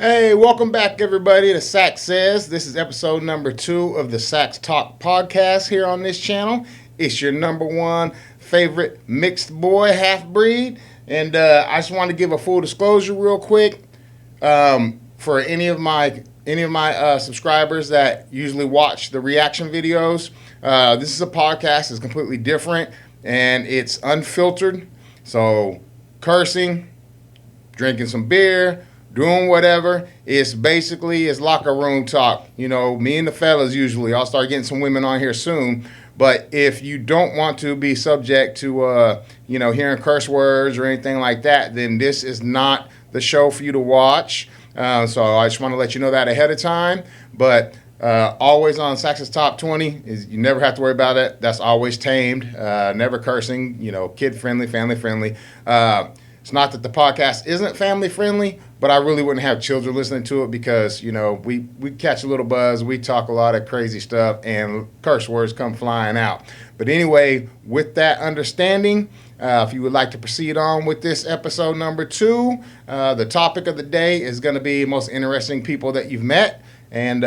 Hey, welcome back, everybody, to Saxx Says. This is episode number 2 of the Saxx Talk podcast here on this channel. It's your number one favorite mixed boy half-breed. And I just want to give a full disclosure real quick for any of my subscribers that usually watch the reaction videos. This is a podcast. It's completely different, and it's unfiltered. So cursing, drinking some beer, doing whatever. It's locker room talk. You know, me and the fellas usually. I'll start getting some women on here soon. But if you don't want to be subject to, hearing curse words or anything like that, then this is not the show for you to watch. So I just want to let you know that ahead of time. But always on Saxx's Top 20 is you never have to worry about it. That's always tamed, never cursing, kid-friendly, family-friendly. It's not that the podcast isn't family-friendly, but I really wouldn't have children listening to it because, we catch a little buzz, we talk a lot of crazy stuff, and curse words come flying out. But anyway, with that understanding, if you would like to proceed on with this episode number 2, the topic of the day is going to be most interesting people that you've met. And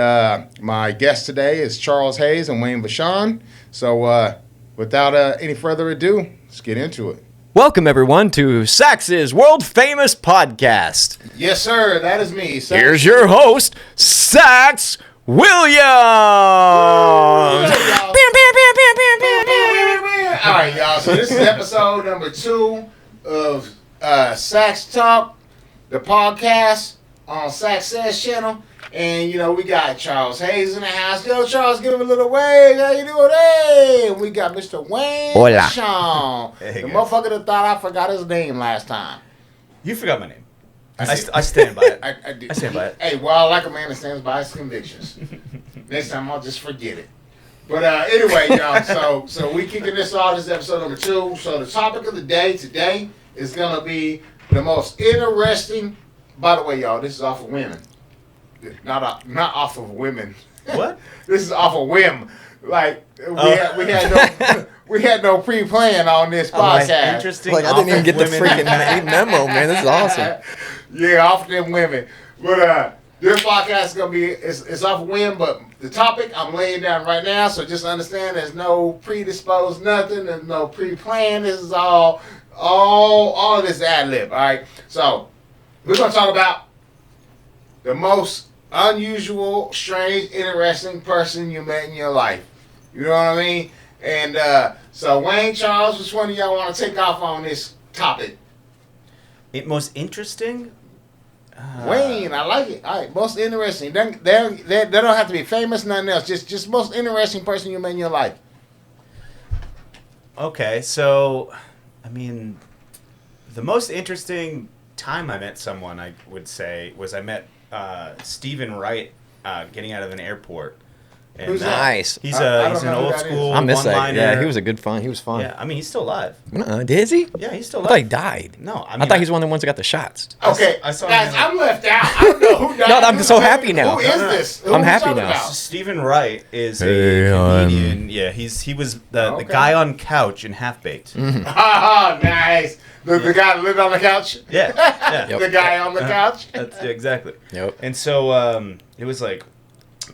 my guest today is Charles Hayes and Wayne Vachon. So without any further ado, let's get into it. Welcome, everyone, to Saxx's world-famous podcast. Yes, sir. That is me. Saxx. Here's your host, Saxx Williams. All right, y'all. So this is episode number 2 of Saxx Talk, the podcast on Saxx Says channel. And, we got Charles Hayes in the house. Yo, Charles, give him a little wave. How you doing? Hey! And we got Mr. Wayne Vachon. Hey, the motherfucker that thought I forgot his name last time. You forgot my name. I stand by it. I stand by it. Hey, well, I like a man that stands by his convictions. Next time, I'll just forget it. But anyway, y'all, so we kicking this off. This is episode number 2. So the topic of the day today is going to be the most interesting. By the way, y'all, this is off of women. Not off of women. What? This is off of whim. Like we had no pre-plan on this podcast. Interesting. Like I didn't even get the freaking memo, man. This is awesome. Yeah, off of them women. But this podcast is gonna be it's off of whim. But the topic I'm laying down right now, so just understand there's no predisposed nothing. There's no pre-plan. This is all of this ad lib. All right. So we're gonna talk about the most unusual, strange, interesting person you met in your life. You know what I mean? And so Wayne, Charles, which one of y'all want to take off on this topic? Most interesting? Wayne, I like it. All right, most interesting. They don't have to be famous, nothing else. Just most interesting person you met in your life. Okay, so, the most interesting time I met someone, I would say, was I met Stephen Wright getting out of an airport. And, Who's that? Nice. He's an old school I miss that. one-liner. Yeah, he was a good fun. He was fun. Yeah, he's still alive. Is he? Yeah, he's still I alive. thought he died. No, I thought he's one of the ones that got the shots. Okay, I saw guys, him. I'm left out. I don't know who died. No, I'm so happy now. Who is this? Who I'm we happy talking now. about? Stephen Wright is Hey, a comedian. Yeah, he was the guy on Couch in Half Baked. Mm-hmm. Oh, nice. The guy that lived on the couch? Yeah. Yep. The guy on the couch? That's exactly. Yep. And so it was like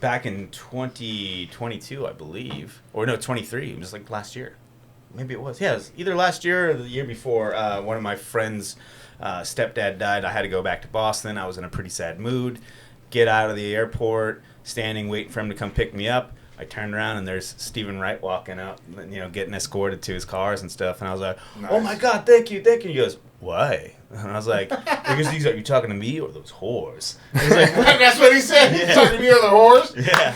back in 2022, I believe, or no, 23. It was like last year. Maybe it was. Yeah, it was either last year or the year before. One of my friends' stepdad died. I had to go back to Boston. I was in a pretty sad mood. Get out of the airport, standing, waiting for him to come pick me up. I turned around and there's Stephen Wright walking out, getting escorted to his cars and stuff. And I was like, Nice. "Oh my God, thank you." He goes, "Why?" And I was like, "Because these are you talking to me or those whores?" And he's like, That's what he said. Yeah. He's talking to me or the horse? "Yeah."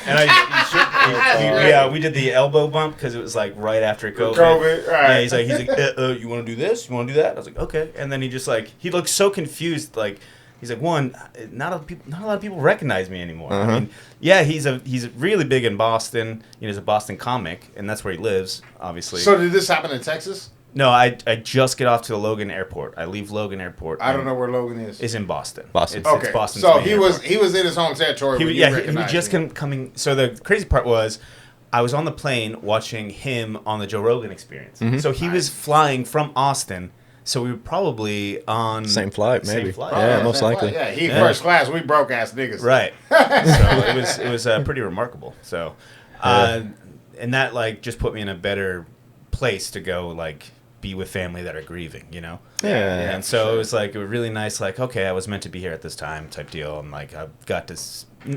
And we did the elbow bump because it was like right after COVID. Right. Yeah, he's like, "You want to do this? You want to do that?" I was like, "Okay." And then he just he looked so confused, like. He's like, one, not a lot of people recognize me anymore. Uh-huh. He's really big in Boston. He's a Boston comic, and that's where he lives, obviously. So did this happen in Texas? No, I just get off to the Logan Airport. I leave Logan Airport. I don't know where Logan is. It's in Boston. Boston. It's Boston. So he was in his home territory. He just coming. So the crazy part was, I was on the plane watching him on the Joe Rogan Experience. Mm-hmm. So he was flying from Austin So we were probably on Same flight, maybe. Same flight. Yeah, most likely. Yeah, he first class. We broke ass niggas. Right. So it was pretty remarkable. So, and that like just put me in a better place to go like be with family that are grieving, you know. Yeah. And so it was like a really nice like, okay, I was meant to be here at this time type deal. And like I got to,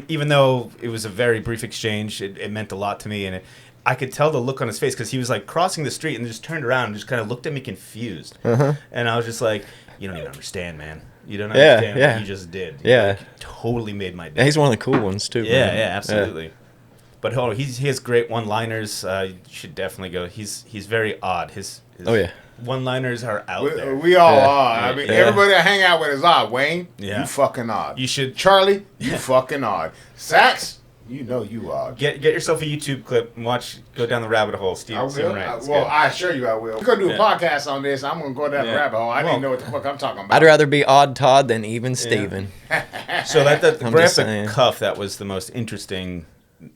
even though it was a very brief exchange, it meant a lot to me, and I could tell the look on his face because he was like crossing the street and just turned around and just kind of looked at me confused. And I was just like, you don't even understand, man. You don't understand what you just did. You like, totally made my day. Yeah, he's one of the cool ones too. Yeah, man. yeah, absolutely. Yeah. But he has great one-liners. You should definitely go. He's very odd. His one-liners are out there. We all are. I mean, everybody I hang out with is odd. Wayne, you fucking odd. You should. Charlie, you fucking odd. Saxx, you know you odd. Get yourself a YouTube clip and go down the rabbit hole. Steve, I will. I assure you I will. We're going to do a podcast on this. I'm going to go down the rabbit hole. I didn't know what the fuck I'm talking about. I'd rather be odd Todd than even Steven. So right off the cuff, that was the most interesting,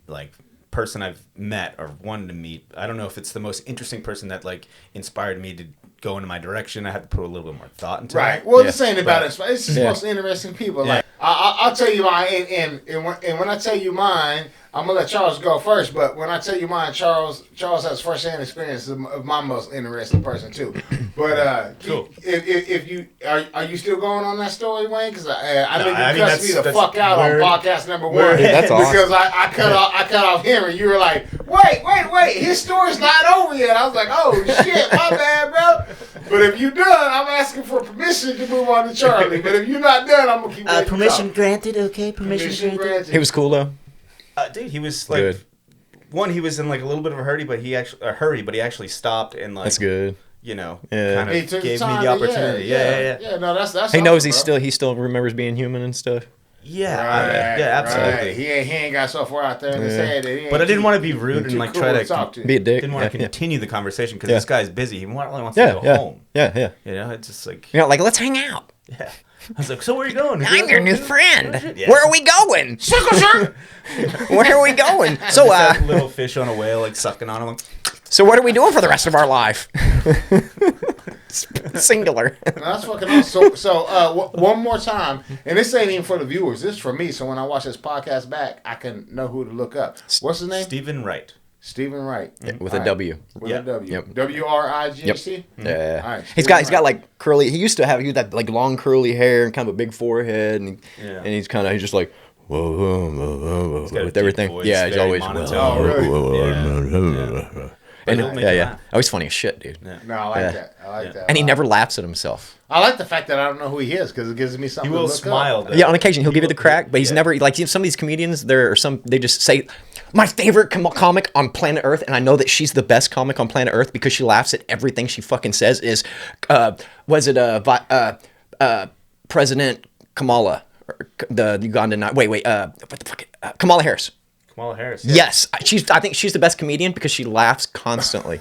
like, person I've met or wanted to meet. I don't know if it's the most interesting person that like inspired me to go into my direction. I had to put a little bit more thought into it. Right. Well, this ain't about it. It's just the most interesting people. Like I'll tell you mine, and when I tell you mine, I'm gonna let Charles go first. But when I tell you mine, Charles has firsthand experience of my most interesting person too. But cool. If you are you still going on that story, Wayne? Because I know you cussed me the fuck out on podcast number 1. That's awesome. Because I cut off him, and you were like, wait, his story's not over yet. I was like, oh shit, my bad, bro. But if you're done, I'm asking for permission to move on to Charlie. But if you're not done, I'm gonna keep permission granted. Okay, permission granted. He was cool though. Dude, he was like, good. One, he was in like a little bit of a hurry, but he actually stopped and like, that's good. You know, kind of gave me the opportunity. Yeah, no, that's. He awesome, knows bro. he still remembers being human and stuff. Yeah, absolutely. Right. He ain't got so far out there in his head. But I didn't want to be rude and like try to be a dick. Didn't want to continue the conversation because this guy's busy. He really wants to go home. Yeah. You know, it's just like like let's hang out. Yeah. I was like, so where are you going? I'm your new friend. Yeah. Where are we going? Where are we going? So that little fish on a whale like sucking on him. So what are we doing for the rest of our life? Singular. That's fucking awesome. So one more time, and this ain't even for the viewers. This is for me. So when I watch this podcast back, I can know who to look up. What's his name? Stephen Wright. Stephen Wright. Yeah, with a W. With a W. Yep. W-R-I-G-H-T? Yep. Yeah. All right. He's got like curly. He used to have that like long curly hair and kind of a big forehead, and he's just like whoa with everything. Voice, yeah, he's always And oh, he's funny as shit, dude. Yeah. No, I like that. I like that. And he never laughs at himself. I like the fact that I don't know who he is because it gives me something. He will to look smile. up. Yeah, on occasion he'll give you the crack, but he's never like some of these comedians. They just say, my favorite comic on planet Earth, and I know that she's the best comic on planet Earth because she laughs at everything she fucking says. Is President Kamala, the Ugandan? Wait, what the fuck? Kamala Harris. Kamala Harris. Yeah. Yes, I think she's the best comedian because she laughs constantly.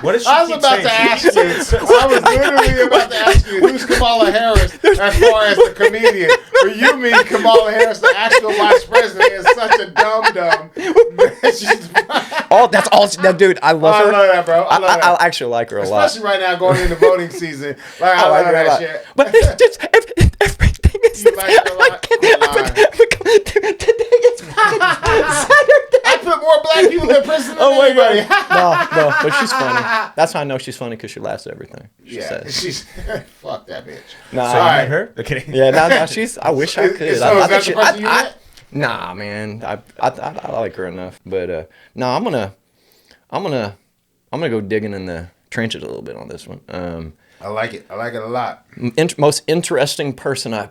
What is she I was about to ask you. I was literally about to ask you who's Kamala Harris as far as the comedian. But you mean Kamala Harris, the actual vice president, is such a dum-dum. That's all. No, dude, I love her. I love that, bro. I actually like her a lot. Especially right now going into voting season. Like, I love that shit. But it's just everything is. You like her a lot? Today is Saturday. I put more black people in prison than anybody. No, but she's funny. That's how I know she's funny because she laughs at everything. She says. She's fuck that bitch. Nah, so you met her? Okay. Yeah, no, she's. I wish I could. So is that the person you met? Nah, man, I like her enough, but no, I'm gonna go digging in the trenches a little bit on this one. I like it. I like it a lot. Most interesting person I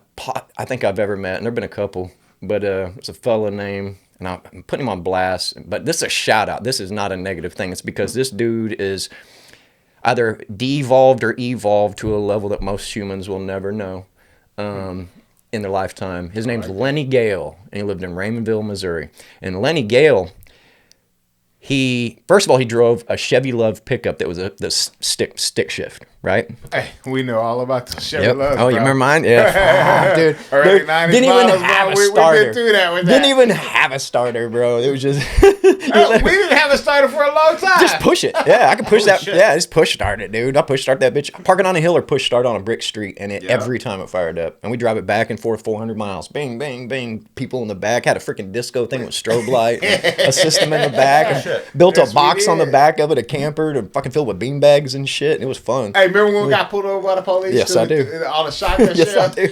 think I've ever met, and there've been a couple, but it's a fella named, and I'm putting him on blast. But this is a shout out. This is not a negative thing. It's because this dude is either devolved or evolved to a level that most humans will never know. In their lifetime. His name's Lenny Gale, and he lived in Raymondville, Missouri. And Lenny Gale, first of all, he drove a Chevy Love pickup that was the stick shift. right? Hey, we know all about the Chevy Yep. Loves, Oh, you bro. remember mine? Yeah. Dude. Early 90s Didn't even models, have bro. a We starter. been through that with Didn't that. even have a starter, bro. It was just... Oh, we didn't have a starter for a long time. Just push it. Yeah, I can push Holy that. shit. Yeah, just push start it, dude. I push start that bitch. Park it on a hill or push start on a brick street, and it Yeah. every time it fired up. And we drive it back and forth 400 miles. Bing, bing, bing. People in the back had a freaking disco thing with strobe light, and a system in the back. And Shit. built Yes, a we box on the did. back of it, a camper, to fucking filled with beanbags and shit. It was fun. Hey, remember when we got pulled over by the police? Yes, I do. All the shotgun Yes, I shells? do.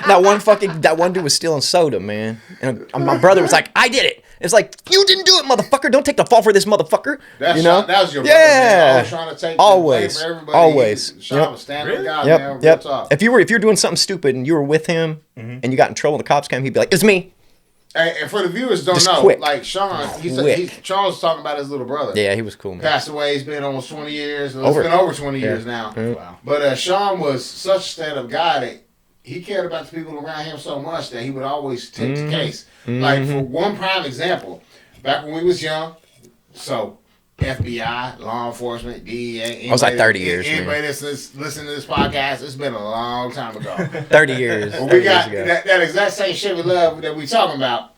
That one dude was stealing soda, man. And my brother was like, "I did it." It's like, you didn't do it, motherfucker. Don't take the fall for this motherfucker. That's you know? Sean, that was your brother, man. yeah. Always trying to take Always. the blame for everybody. Always. Sean Yep. was standing Really? guy, Yep. man. Real Yep. talk. If you're doing something stupid and you were with him and you got in trouble and the cops came, he'd be like, "It's me." Hey, and for the viewers don't Just know, quick. like Sean, Quick. Charles was talking about his little brother. Yeah, he was cool, man. Passed away. He's been almost 20 years. It's Over. been over 20 years now. Wow. But Sean was such a stand-up guy that he cared about the people around him so much that he would always take the case. Like, for one prime example, back when we was young, so FBI, law enforcement, DEA. I was like 30 years, man. Anybody that's listening to this podcast, it's been a long time ago. 30 years. Well, 30 we got years ago. that exact same Chevy Love that we talking about.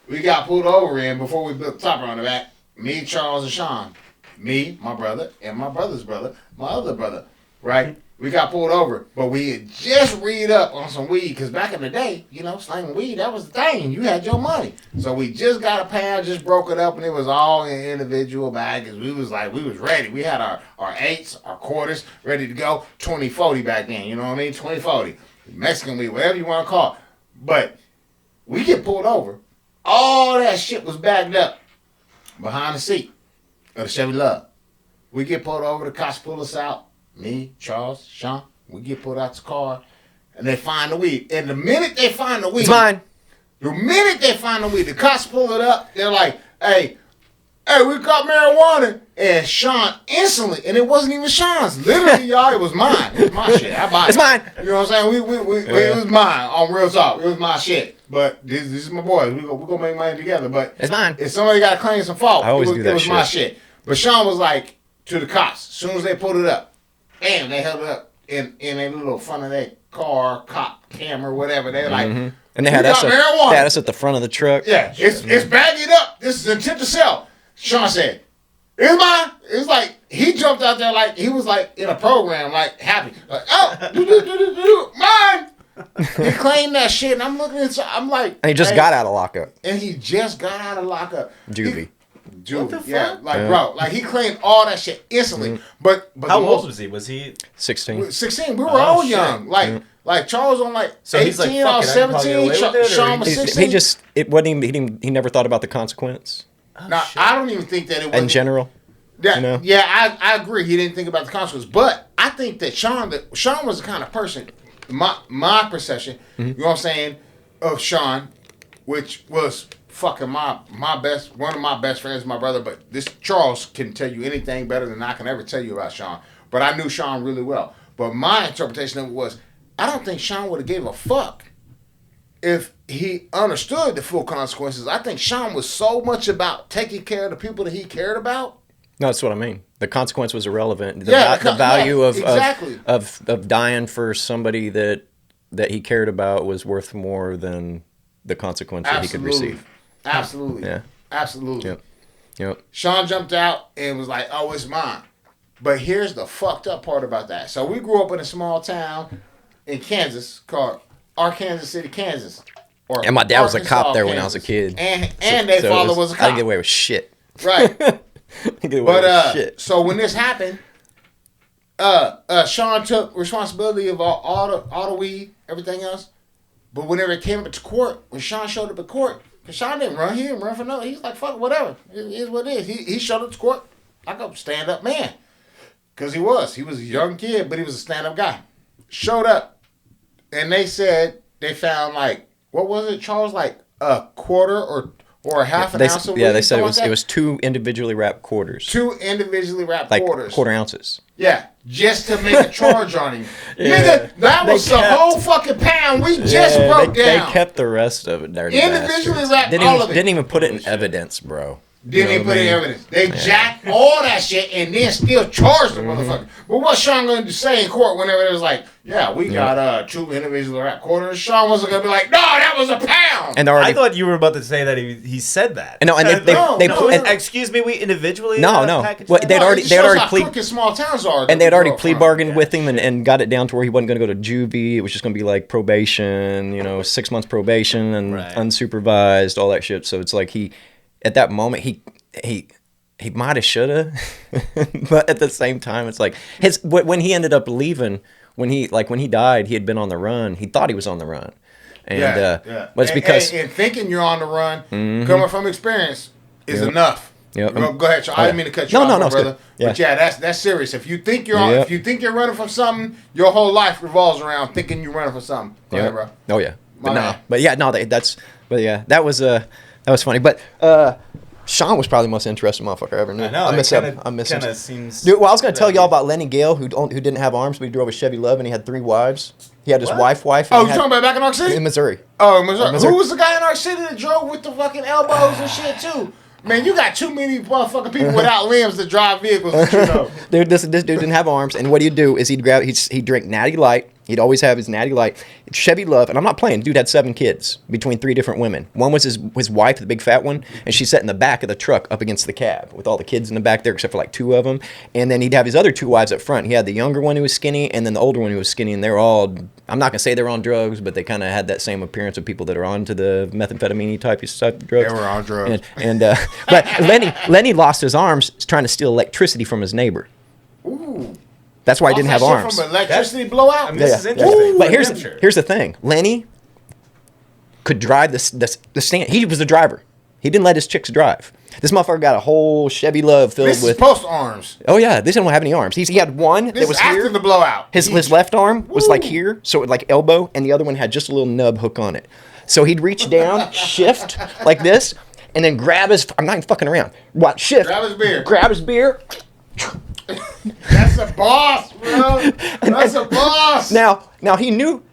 We got pulled over in before we built the topper on the back. Me, Charles, and Sean. Me, my brother, and my brother's brother, my other brother. Right? We got pulled over, but we had just read up on some weed because back in the day, you know, slanging weed, that was the thing. You had your money. So we just got a pound, just broke it up, and it was all in individual bags. We was ready. We had our eights, our quarters ready to go. 2040 back then, you know what I mean? 2040. Mexican weed, whatever you want to call it. But we get pulled over. All that shit was backed up behind the seat of the Chevy Love. We get pulled over, the cops pull us out. Me, Charles, Sean, we get pulled out the car, and they find the weed. And the minute they find the weed, It's mine. the cops pull it up. They're like, hey, we caught marijuana. And Sean instantly, and it wasn't even Sean's. Literally, y'all, it was mine. It was my shit. I buy it. It's mine. You know what I'm saying? It was mine on real talk. It was my shit. But this is my boys. We gonna make money together. But It's mine. if somebody got to claim some fault, I always it was, do that it was shit. my shit. But Sean was like to the cops as soon as they pulled it up. Bam, they held it up in a little front of their car, cop camera, whatever. They're like, And they had "We us. got marijuana." They had us at the front of the truck. Yeah, it's bagged up. This is intent to sell. Sean said, "It's mine." It's like he jumped out there like he was like in a program, like happy, like mine. He claimed that shit, and I'm looking at, I'm like, And he just hey, got out of lockup. and he just got out of lockup. Juvie. Juvie, What the yeah, fuck? like Yeah. bro, like he claimed all that shit instantly. But How the old most- was he? Was he? 16. 16. We were Oh, all shit. young. Like Charles on like So 18, he's like, I was fuck it, I can probably 17. get away with it, or Sean was he- 16. He just, it wasn't even, he never thought about the consequence Now, I don't even think that it was in general. That, you know? Yeah, I agree. He didn't think about the consequences, but I think that Sean was the kind of person. My perception, you know what I'm saying, of Sean, which was fucking my best, one of my best friends, my brother. But this Charles can tell you anything better than I can ever tell you about Sean. But I knew Sean really well. But my interpretation of it was, I don't think Sean would have gave a fuck if he understood the full consequences. I think Sean was so much about taking care of the people that he cared about. No, that's what I mean. The consequence was irrelevant. The, Yeah, the value of, exactly. of dying for somebody that he cared about was worth more than the consequence that he could receive. Absolutely. Yeah. Absolutely. Yep. Sean jumped out and was like, "Oh, it's mine." But here's the fucked up part about that. So we grew up in a small town in Kansas called Arkansas City, Kansas. Or And my dad was a Arkansas, cop there when I was a Kansas. kid. And their father was a I cop. didn't get away with shit. Right. I didn't get away with But shit. so when this happened, Sean took responsibility of all the weed, everything else. But whenever it came up to court, when Sean showed up at court, because Sean didn't run, he didn't run for nothing. He's like, fuck, whatever. It is what it is. He showed up to court like a stand-up man. Because he was a young kid, but he was a stand-up guy. Showed up, and they said they found like, what was it, Charles? Like a quarter or a half an ounce of weed? Yeah, they said something like that? it was 2 individually wrapped quarters. 2 individually wrapped like quarters. quarter ounces. Yeah, just to make a charge on him. Yeah. Nigga, that was the whole fucking pound we just broke they down. kept the rest of it. Dirty Individually bastards. wrapped didn't all even, of it. Didn't even put it in evidence, bro. Then they put in evidence. They jacked all that shit and then still charged the motherfucker. But what's Sean going to say in court whenever it was like, yeah, we got 2 individuals at quarters? Sean wasn't going to be like, no, that was a pound. And I thought you were about to say that he said that. And Excuse me, we individually no. Well, they'd already crooked small towns are. And they'd already plea bargained with him and got it down to where he wasn't going to go to juvie. It was just going to be like probation, 6 months probation and unsupervised, all that shit. So it's like at that moment he might have shoulda, but at the same time it's like when he ended up leaving, when he died, he had been on the run. He thought he was on the run, and but it's because and thinking you're on the run, coming from experience, is enough. Yep. Go ahead, Sean. I didn't mean to cut you off, brother. Yeah. But that's serious. If you think if you think you're running from something, your whole life revolves around thinking you're running from something. Go ahead, bro. Oh yeah, that was funny, but. Sean was probably the most interesting motherfucker I ever knew. I know. I miss him. Seems. Dude, well, I was gonna tell y'all about Lenny Gale, who didn't have arms, but he drove a Chevy Love, and he had 3 wives. He had his wife. Oh, you talking about back in Ark City? In Missouri. Oh, in Missouri. Who was the guy in Ark City that drove with the fucking elbows and shit too? Man, you got too many motherfucking people without limbs to drive vehicles. Dude, this dude didn't have arms, and what he'd do is he'd drink Natty Light. He'd always have his Natty Light, Chevy Love, and I'm not playing. Dude had 7 kids between 3 different women. One was his wife, the big fat one, and she sat in the back of the truck up against the cab with all the kids in the back there, except for like 2 of them. And then he'd have his other 2 wives up front. He had the younger one who was skinny, and then the older one who was skinny. And they're all, I'm not gonna say they're on drugs, but they kind of had that same appearance of people that are onto the methamphetamine type of drugs. They were on drugs. But Lenny lost his arms trying to steal electricity from his neighbor. Ooh. That's why he didn't have arms. From electricity blowout. I mean, this is interesting. But here's the thing. Lenny could drive the stand. He was the driver. He didn't let his chicks drive. This motherfucker got a whole Chevy Love filled with. This is post arms. Oh yeah, this didn't have any arms. He had one that was after here. the blowout. His left arm was like here, so it was like elbow, and the other one had just a little nub hook on it. So he'd reach down, shift like this, and then grab his. I'm not even fucking around. What shift? Grab his beer. That's a boss, bro. That's a boss. Now he knew.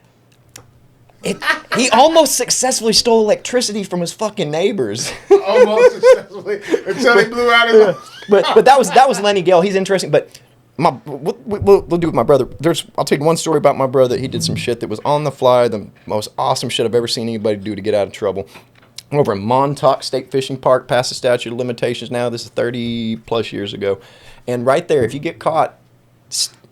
He almost successfully stole electricity from his fucking neighbors. Almost successfully until they blew out his. But that was Lenny Gale. He's interesting. But we'll do with my brother. I'll tell you one story about my brother. He did some shit that was on the fly, the most awesome shit I've ever seen anybody do to get out of trouble. Over in Montauk State Fishing Park, past the statute of limitations now. This is 30 plus years ago. And right there, if you get caught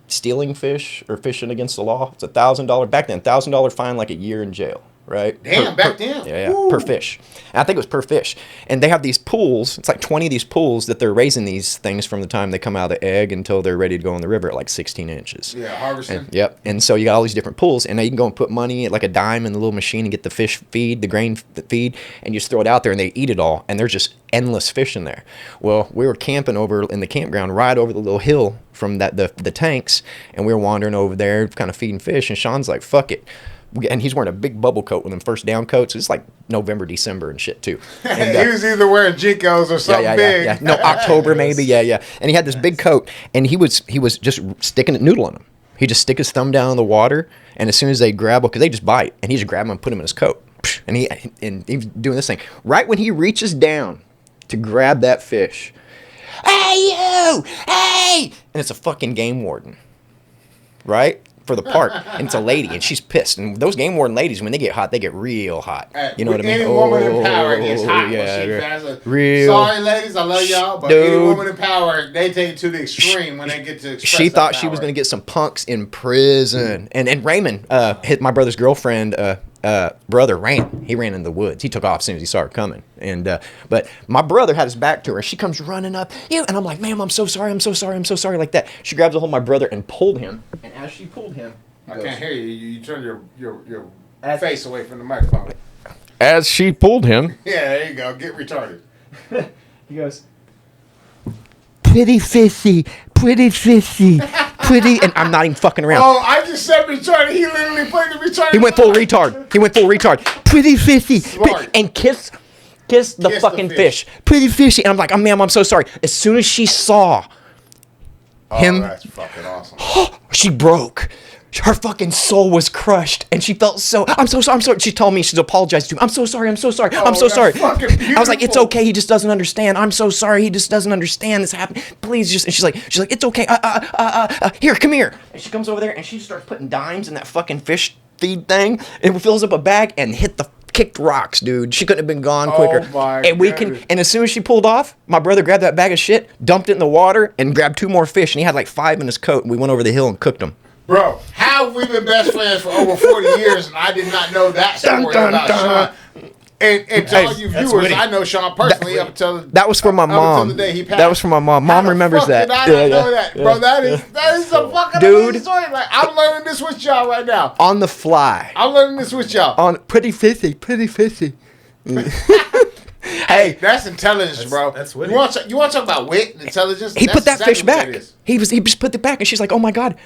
stealing fish or fishing against the law, it's $1,000. Back then, $1,000 fine, like a year in jail, right? Back then. Yeah, per fish. And I think it was per fish. And they have these pools. It's like 20 of these pools that they're raising these things from the time they come out of the egg until they're ready to go in the river at like 16 inches. Yeah, harvesting. Yep. And so you got all these different pools, and now you can go and put money, like a dime, in the little machine and get the fish feed, the grain feed, and you just throw it out there, and they eat it all. And there's just endless fish in there. Well, we were camping over in the campground right over the little hill from the tanks, and we were wandering over there kind of feeding fish, and Sean's like, fuck it. And he's wearing a big bubble coat with them first down coats. It's like November, December and shit too. And, he was either wearing JNCOs or something big. Yeah. No, October maybe. Yeah. And he had this big coat, and he was just sticking it, noodling them. He'd just stick his thumb down in the water, and as soon as they grab, because they just bite, and he just grab them and put them in his coat. And he was doing this thing. Right when he reaches down to grab that fish, hey you, hey, and it's a fucking game warden, right? For the park, and it's a lady, and she's pissed. And those game warden ladies, when they get hot, they get real hot. You know what I mean? Any woman in power gets hot. Real. Sorry, ladies, I love y'all, but any woman in power, they take it to the extreme when they get to express She thought that she was power. going to get some punks in prison. And Raymond, hit my brother's girlfriend, brother ran. He ran in the woods. He took off as soon as he saw her coming. And but my brother had his back to her. She comes running up, and I'm like, ma'am, I'm so sorry, like that. She grabs a hold of my brother and pulled him. And as she pulled him, I can't hear you. You turn your face away from the microphone. As she pulled him, Yeah, there you go. Get retarded. he goes, Pretty fishy, pretty, and I'm not even fucking around. Oh, I just said retarded. He literally played the retarded. He went full retard. Pretty fishy. Smart. And kiss the fucking fish. Pretty fishy. And I'm like, oh, ma'am, I'm so sorry. As soon as she saw him, that's fucking awesome. she broke. her fucking soul was crushed, and she felt so. I'm so sorry. I'm sorry. She told me she's apologized to him. I'm so sorry. I'm so sorry. I'm so sorry. I was like, it's okay. He just doesn't understand. I'm so sorry. He just doesn't understand this happened. Please just. And she's like, it's okay. Here, come here. And she comes over there and she starts putting dimes in that fucking fish feed thing, and fills up a bag and kicked rocks, dude. She couldn't have been gone quicker. Oh my and and as soon as she pulled off, my brother grabbed that bag of shit, dumped it in the water, and grabbed 2 more fish, and he had like 5 in his coat, and we went over the hill and cooked them. Bro, how have we been best friends for over 40 years and I did not know that story about Sean? And to all you viewers, I know Sean personally up until that was from my mom. The day he passed. That was from my mom. Mom remembers that. I didn't know that, bro. That is a fucking amazing story. Like, I'm learning this with y'all right now. On the fly. I'm learning this with y'all. On pretty fishy. Hey, that's intelligence, bro. That's witty. You want to talk about wit and intelligence? He put that fish back. What it is. He just put it back, and she's like, "Oh my god."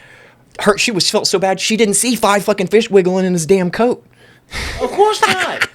She felt so bad she didn't see 5 fucking fish wiggling in his damn coat. Of course not.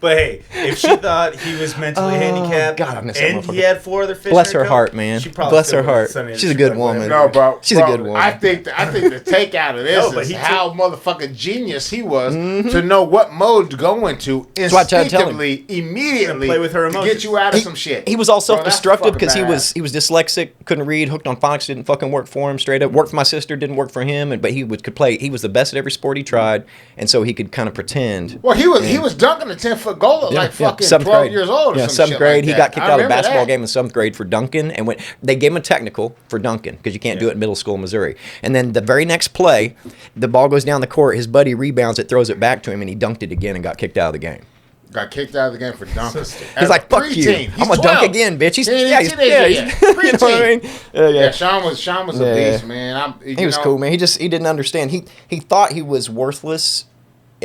But hey, if she thought he was mentally handicapped, God, I miss that and he had 4 other fish, Bless in her coat, heart, man. she probably Bless still her would've heart. sent it. She's a good woman. No, bro. She's a good woman. I think the take out of this is how motherfucking genius he was to know what mode to go into instinctively, immediately, play with her to emotions. get you out of some shit. He was all self-destructive because because he was dyslexic, couldn't read, hooked on phonics, didn't fucking work for him straight up. Worked for my sister, didn't work for him, but could play. He was the best at every sport he tried, and so he could kind of pretend. Well, he was dunking a 10-foot goal at like fucking 12 years old. Or some 7th shit grade. Like He that. got kicked I out of a remember basketball that. game in 7th grade for dunking, and they gave him a technical for dunking because you can't do it in middle school in Missouri. And then the very next play, the ball goes down the court. His buddy rebounds it, throws it back to him, and he dunked it again and got kicked out of the game. Got kicked out of the game for dunking. He's like, "Fuck you! I'm gonna dunk again, bitch." He's you know what I mean? Yeah, Sean was a beast, man. He was cool, man. He didn't understand. He thought he was worthless.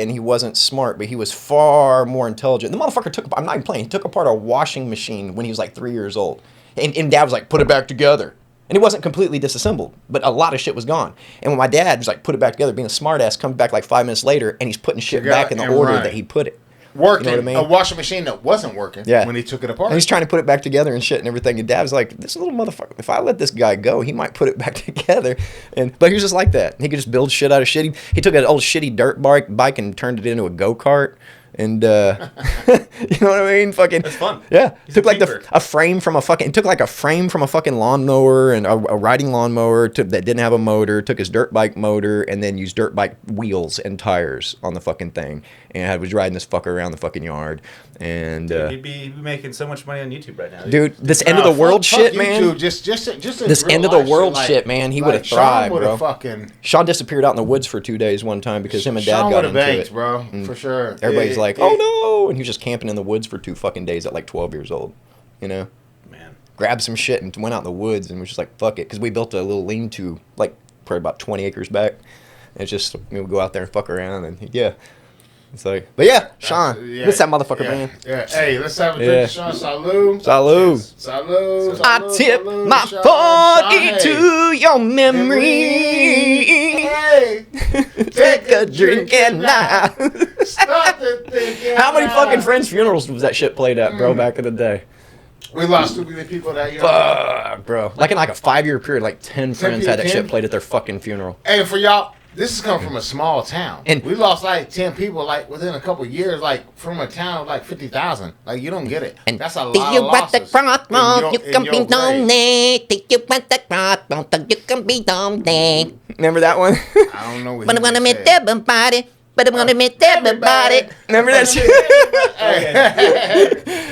And he wasn't smart, but he was far more intelligent. The motherfucker I'm not even playing, he took apart a washing machine when he was like 3 years old. And Dad was like, "Put it back together." And it wasn't completely disassembled, but a lot of shit was gone. And when my dad was like, "Put it back together," being a smart ass, comes back like 5 minutes later, and he's putting shit back in the order that he put it. Working, you know what I mean? A washing machine that wasn't working when he took it apart. And he's trying to put it back together and shit and everything. And Dad was like, "This little motherfucker, if I let this guy go, he might put it back together." But he was just like that. He could just build shit out of shit. He took an old shitty dirt bike and turned it into a go-kart. And you know what I mean? Fucking That's fun. Yeah. He's Took like a frame from a fucking lawnmower and a riding lawnmower that didn't have a motor, took his dirt bike motor and then used dirt bike wheels and tires on the fucking thing. And was riding this fucker around the fucking yard. And dude, he'd be making so much money on YouTube right now. Dude, this end of the world shit, man. Just this end of the world shit, man. He would have thrived, bro. Sean disappeared out in the woods for 2 days one time because him and Dad got into it, bro. For sure. Everybody's like, "Oh no!" And he was just camping in the woods for 2 fucking days at like 12 years old. You know, man. Grabbed some shit and went out in the woods and was just like, "Fuck it," because we built a little lean-to like probably about 20 acres back. And it's just go out there and fuck around and yeah. It's like, but yeah, Sean, miss that motherfucker, man. Yeah, hey, let's have a drink, Sean. Salud. Salud. Salud. I tip my 40 to your memory. Hey, take a drink and now. Stop the thinking. How many fucking friends' funerals was that shit played at, bro, back in the day? We lost too many people that year. Fuck, bro. Like in like a 5-year period, like 10 friends had that shit played at their fucking funeral. Hey, for y'all, this is coming from a small town. And we lost like 10 people like within a couple of years, like from a town of like 50,000. Like you don't get it. And that's a lot of losses. You can be donated. You want the cross, you can be donated. Remember that one? I don't know what but I'm gonna meet everybody. But I'm gonna meet everybody. Remember that shit?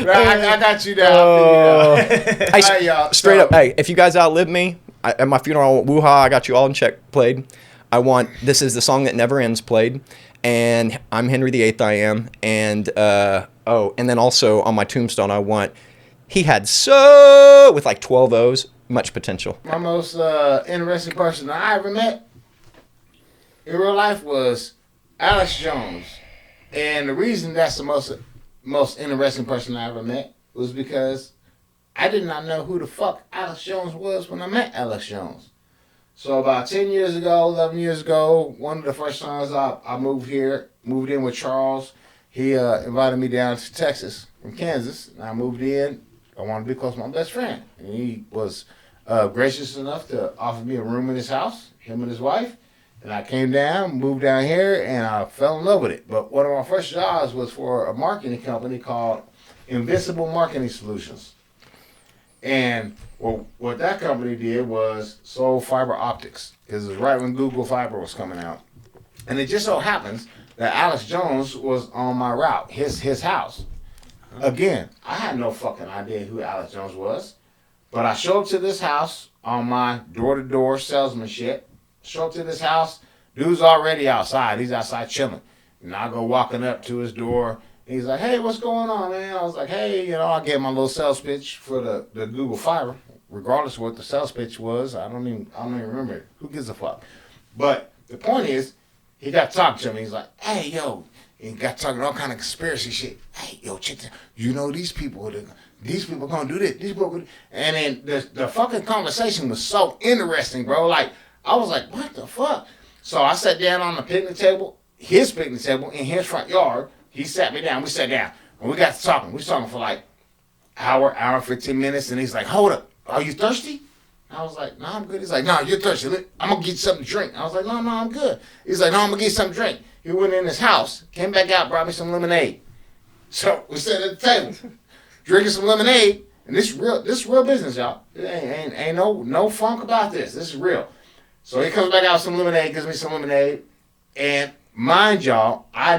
I got you down. Hey, y'all. Straight up, hey, if you guys outlive me, at my funeral, woo-ha, I got you all in check played. I want This Is the Song That Never Ends played. And I'm Henry VIII, I am. And, and then also on my tombstone, I want He Had with like 12 O's, much potential. My most interesting person that I ever met in real life was Alex Jones. And the reason that's the most interesting person I ever met was because I did not know who the fuck Alex Jones was when I met Alex Jones. So about 10 years ago, 11 years ago, one of the first times I moved in with Charles. He invited me down to Texas from Kansas. And I moved in. I wanted to be close to my best friend. And he was gracious enough to offer me a room in his house, him and his wife. And I came down, moved down here, and I fell in love with it. But one of my first jobs was for a marketing company called Invincible Marketing Solutions. And what that company did was sold fiber optics. Because it was right when Google Fiber was coming out. And it just so happens that Alex Jones was on my route, his house. Again, I had no fucking idea who Alex Jones was. But I showed up to this house on my door-to-door salesman shit. Show up to this house, dude's already outside. He's outside chilling. And I go walking up to his door. He's like, hey, what's going on, man? I was like, hey, I gave my little sales pitch for the Google Fiber. Regardless of what the sales pitch was, I don't even remember it. Who gives a fuck? But the point is, he got talking to me. He's like, hey, yo. He got talking all kind of conspiracy shit. Hey, yo, check this. These people gonna do this. These people gonna do. And then the fucking conversation was so interesting, bro. Like, I was like, what the fuck? So I sat down on the picnic table, his picnic table in his front yard. He sat me down. We sat down. And we got to talking. We was talking for like hour, 15 minutes. And he's like, hold up. Are you thirsty? I was like, no, I'm good. He's like, no, you're thirsty. I'm going to get you something to drink. I was like, no, I'm good. He's like, no, I'm going to get you something to drink. He went in his house, came back out, brought me some lemonade. So we sat at the table, drinking some lemonade. And this is real business, y'all. Ain't no funk about this. This is real. So he comes back out with some lemonade, gives me some lemonade, and mind y'all, I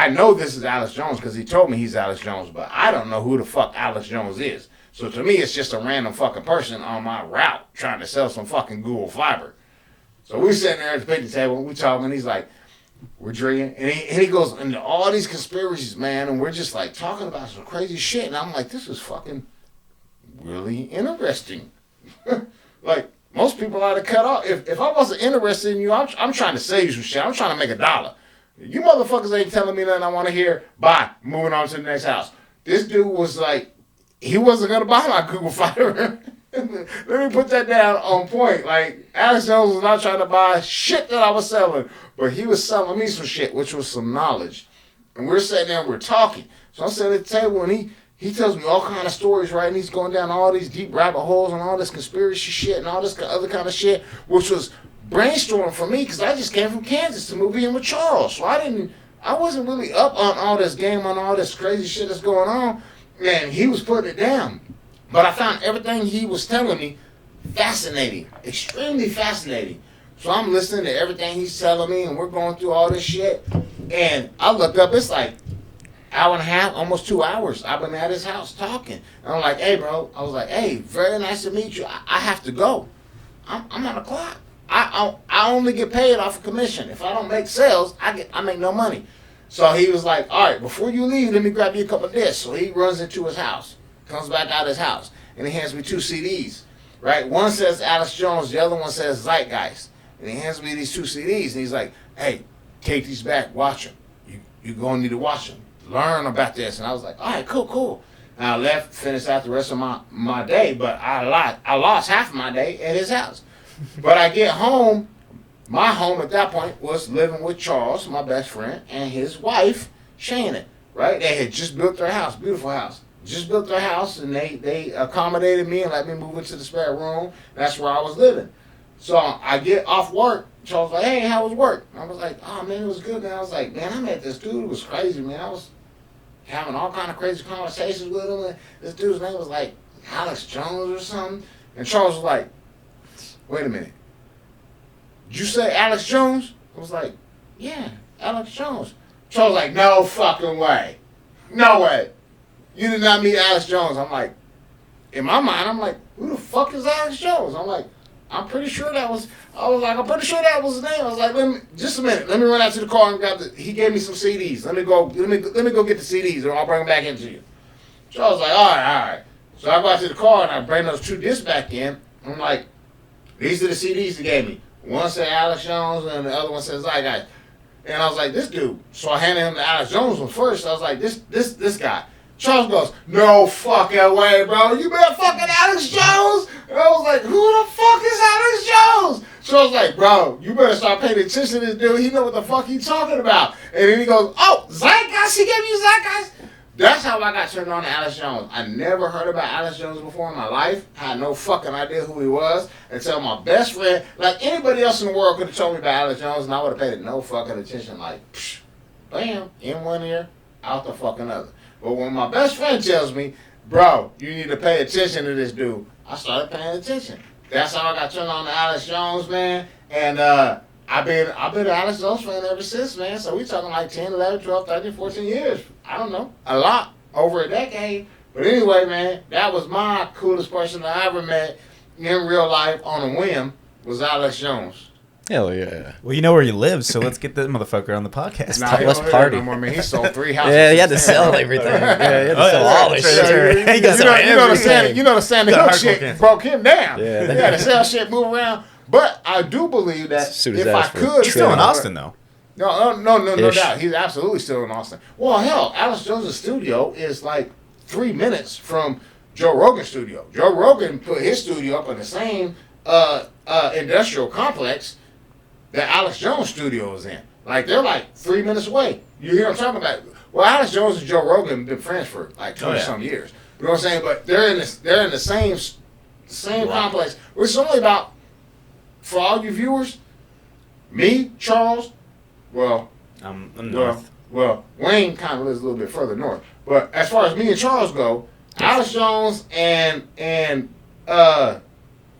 know this is Alex Jones because he told me he's Alex Jones, but I don't know who the fuck Alex Jones is. So to me, it's just a random fucking person on my route trying to sell some fucking Google Fiber. So we sitting there at the picnic table, we talking, and he's like, we're drinking, and he goes into all these conspiracies, man, and we're just like talking about some crazy shit, and I'm like, this is fucking really interesting. Like, most people ought to cut off. If I wasn't interested in you, I'm trying to save you some shit. I'm trying to make $1. You motherfuckers ain't telling me nothing I want to hear. Bye. Moving on to the next house. This dude was like, he wasn't going to buy my Google Fiber. Let me put that down on point. Like, Alex Jones was not trying to buy shit that I was selling, but he was selling me some shit, which was some knowledge. And we're sitting there and we're talking. So I'm sitting at the table and he tells me all kind of stories, right? And he's going down all these deep rabbit holes and all this conspiracy shit and all this other kind of shit, which was brainstorming for me because I just came from Kansas to move in with Charles. So I wasn't really up on all this game, on all this crazy shit that's going on. And he was putting it down. But I found everything he was telling me fascinating, extremely fascinating. So I'm listening to everything he's telling me and we're going through all this shit. And I look up, it's like hour and a half, almost 2 hours. I've been at his house talking. And I'm like, hey, bro. I was like, hey, very nice to meet you. I have to go. I'm on the clock. I only get paid off of commission. If I don't make sales, I make no money. So he was like, all right, before you leave, let me grab you a couple of discs. So he runs into his house, comes back out of his house, and he hands me 2 CDs. Right? One says Alex Jones, the other one says Zeitgeist. And he hands me these 2 CDs, and he's like, hey, take these back, watch them. You're going to need to watch them. Learn about this. And I was like, all right, cool. And I left, finished out the rest of my day, but I lost half of my day at his house. But I get home. My home at that point was living with Charles, my best friend, and his wife, Shannon, right? They had just built their house, beautiful house. Just built their house, and they accommodated me and let me move into the spare room. That's where I was living. So I get off work. Charles was like, hey, how was work? I was like, oh, man, it was good, man. I was like, man, I met this dude. It was crazy, man. I was having all kind of crazy conversations with him. And this dude's name was like Alex Jones or something. And Charles was like, wait a minute. Did you say Alex Jones? I was like, yeah, Alex Jones. Charles was like, no fucking way. No way. You did not meet Alex Jones. I'm like, in my mind, I'm like, who the fuck is Alex Jones? I'm like, I'm pretty sure that was his name. I was like, just a minute. Let me run out to the car and grab he gave me some CDs. Let me go get the CDs or I'll bring them back into you. Charles was like, all right. So I go out to the car and I bring those 2 discs back in. I'm like, these are the CDs he gave me. One said Alex Jones and the other one says Zeitgeist. And I was like, this dude. So I handed him the Alex Jones one first. I was like, this guy. Charles goes, no fucking way, bro. You better fucking Alex Jones? And I was like, who the fuck is Alex Jones? Charles was like, bro, you better start paying attention to this dude. He know what the fuck he's talking about. And then he goes, oh, Zeitgeist? He gave you Zeitgeist? That's how I got turned on to Alex Jones. I never heard about Alex Jones before in my life. I had no fucking idea who he was until my best friend, like anybody else in the world could have told me about Alex Jones and I would have paid it no fucking attention. Like, psh, bam, in one ear, out the fucking other. But when my best friend tells me, bro, you need to pay attention to this dude, I started paying attention. That's how I got turned on to Alex Jones, man. And I've been an Alex Jones fan ever since, man. So we talking like 10, 11, 12, 13, 14 years. I don't know. A lot. Over a decade. But anyway, man, that was my coolest person that I ever met in real life on a whim was Alex Jones. Hell yeah. Well, you know where he lives, so let's get that motherfucker on the podcast. Nah, Let's party. No more, man. He sold 3 houses. Yeah, he had to sell everything. Yeah, he had to sell all this shit. He got You know the Sandy Hook shit broke him down. Yeah. He had to sell shit, move around. But I do believe that if I could... He's still in Austin, though. No doubt. He's absolutely still in Austin. Well, hell, Alex Jones' studio is like 3 minutes from Joe Rogan's studio. Joe Rogan put his studio up in the same industrial complex that Alex Jones' studio is in. Like, they're like 3 minutes away. You hear what I'm talking about? Well, Alex Jones and Joe Rogan have been friends for like 20-some years. You know what I'm saying? But they're in the same complex, which is only about, for all you viewers, me, Charles, I'm north. Well, Wayne kind of lives a little bit further north. But as far as me and Charles go, Alex Jones and Joe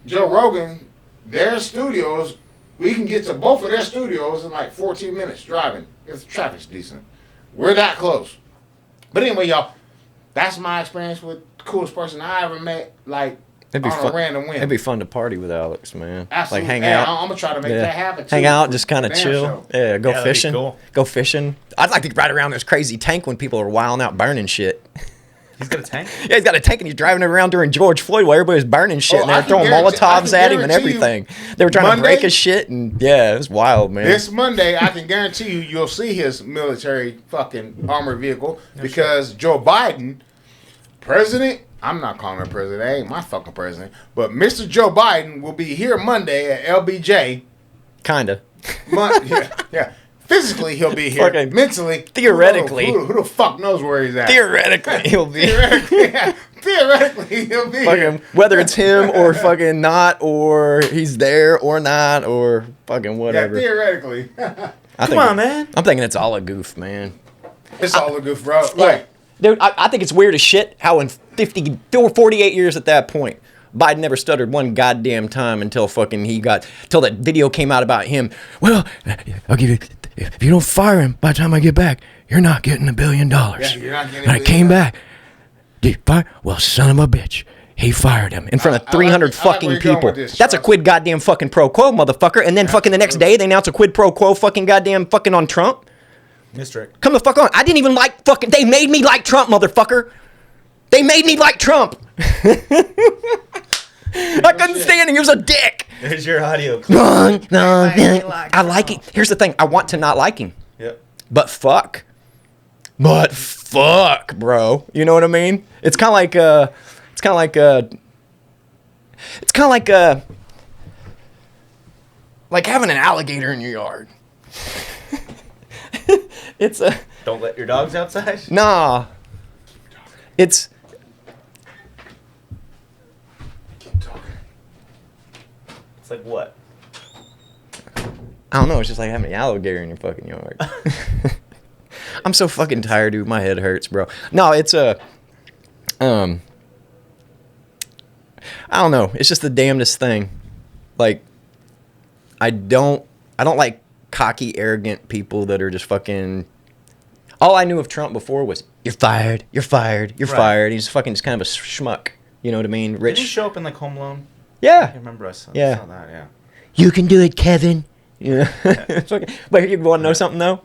Rogan, their studios, we can get to both of their studios in like 14 minutes driving if the traffic's decent. We're that close. But anyway, y'all, that's my experience with the coolest person I ever met, like, on a random whim. It'd be fun to party with Alex, man. Absolutely. Like hang out. I'm gonna try to make that happen too. Hang out, just kind of Damn chill. show. Yeah, go Yeah, that'd be fishing. cool. Go fishing. I'd like to ride around this crazy tank when people are wilding out burning shit. He's got a tank? Yeah, he's got a tank and he's driving it around during George Floyd while everybody was burning shit and they were throwing Molotovs at him and everything. They were trying to break his shit and yeah, it was wild, man. This Monday, I can guarantee you'll see his military fucking armored vehicle because Joe Biden, president, I'm not calling him president, that ain't my fucking president, but Mr. Joe Biden will be here Monday at LBJ. Kinda. Yeah. Physically, he'll be here. Okay. Mentally, Theoretically. who the fuck knows where he's at? Theoretically, he'll be. Theoretically, he'll be fucking, here. whether it's him or fucking not, or he's there or not, or fucking whatever. Yeah, theoretically. Come on, man. I'm thinking it's all a goof, man. It's all a goof, bro. Yeah. Like, Dude, I think it's weird as shit how in 48 years at that point, Biden never stuttered one goddamn time until till that video came out about him. Well, I'll give you, if you don't fire him by the time I get back, you're not getting $1 billion. Yeah, you're not getting and I came back. Did you fire? Well, son of a bitch. He fired him in front of 300 fucking where you're going people. with this, That's a Charles. quid goddamn fucking pro quo, motherfucker. And then fucking the next day, they announce a quid pro quo fucking goddamn fucking on Trump. Mr. Come the fuck on. I didn't even like fucking... They made me like Trump, motherfucker. They made me like Trump. I couldn't stand him. He was a dick. There's your audio clip. I like it. Here's the thing. I want to not like him. Yep. But fuck, bro. You know what I mean? It's kind of like having an alligator in your yard. It's a... Don't let your dogs outside? Nah. It's... keep talking. It's like what? I don't know. It's just like having an alligator in your fucking yard. I'm so fucking tired, dude. My head hurts, bro. No, it's a... I don't know. It's just the damnedest thing. Like, I don't like cocky, arrogant people that are just fucking... All I knew of Trump before was, you're fired, you're fired, you're fired. He's fucking just kind of a schmuck. You know what I mean? Rich. Did he show up in like Home Alone? Yeah. I remember I saw Yeah. that, yeah. You can do it, Kevin. Yeah. But you want to know something, though?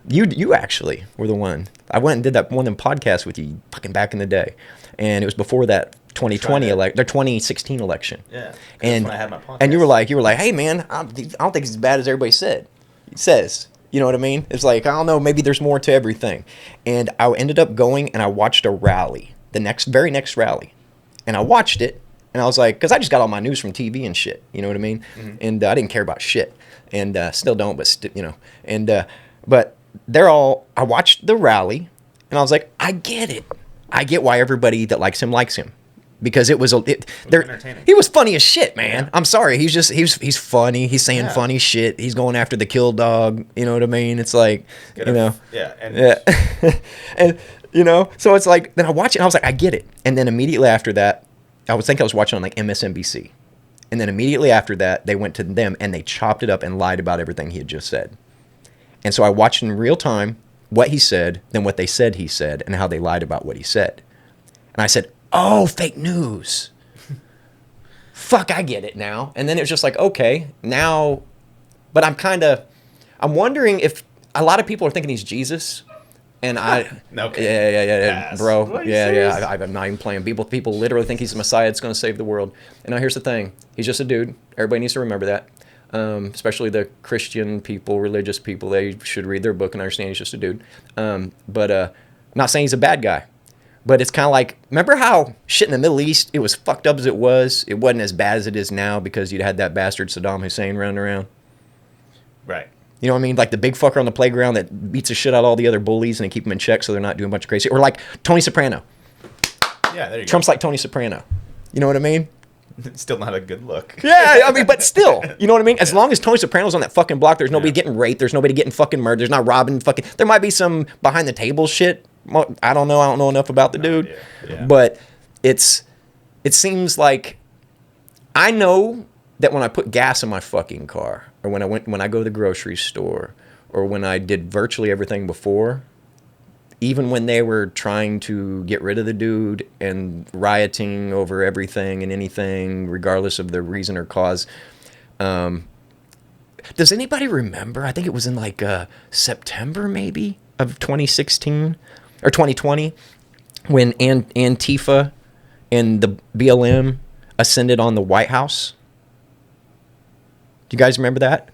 You actually were the one. I went and did that one of them podcasts with you fucking back in the day. And it was before that 2020 the 2016 election. Yeah. And That's when I had my podcast. and you were like, hey man, I don't think it's as bad as everybody says. You know what I mean? It's like, I don't know, maybe there's more to everything. And I ended up going and I watched a rally, very next rally. And I watched it and I was like, because I just got all my news from TV and shit. You know what I mean? Mm-hmm. And I didn't care about shit. And still don't, but you know. And but I watched the rally And I was like, I get it. I get why everybody that likes him because it was entertaining. He was funny as shit, man. Yeah. I'm sorry. He's funny. He's saying funny shit. He's going after the kill dog. You know what I mean? It's like, And so it's like, then I watch it and I was like, I get it. And then immediately after that, I was watching on like MSNBC. And then immediately after that, they went to them and they chopped it up and lied about everything he had just said. And so I watched in real time what he said, then what they said he said, and how they lied about what he said. And I said, oh, fake news. Fuck, I get it now. And then it was just like, okay, now, but I'm wondering if a lot of people are thinking he's Jesus. And Okay. Yeah, bro. What, Yeah. I'm not even playing. People literally think he's the Messiah that's going to save the world. And now here's the thing. He's just a dude. Everybody needs to remember that. Especially the Christian people, religious people, they should read their book and understand he's just a dude. But I'm not saying he's a bad guy. But it's kind of like, remember how shit in the Middle East, it was fucked up as it was? It wasn't as bad as it is now because you'd had that bastard Saddam Hussein running around. Right. You know what I mean? Like the big fucker on the playground that beats the shit out of all the other bullies and they keep them in check so they're not doing a bunch of crazy. Or like Tony Soprano. Yeah, there you Trump's like Tony Soprano. You know what I mean? go. Still not a good look. Yeah, I mean, but still, you know what I mean? As long as Tony Soprano's on that fucking block, there's nobody getting raped, there's nobody getting fucking murdered, there's not robbing fucking. There might be some behind the table shit. I don't know enough about the dude. Yeah. But it seems like I know that when I put gas in my fucking car, or when I go to the grocery store, or when I did virtually everything before, even when they were trying to get rid of the dude and rioting over everything and anything, regardless of the reason or cause. Does anybody remember? I think it was in like September maybe of 2016 or 2020 when Antifa and the BLM ascended on the White House. Do you guys remember that?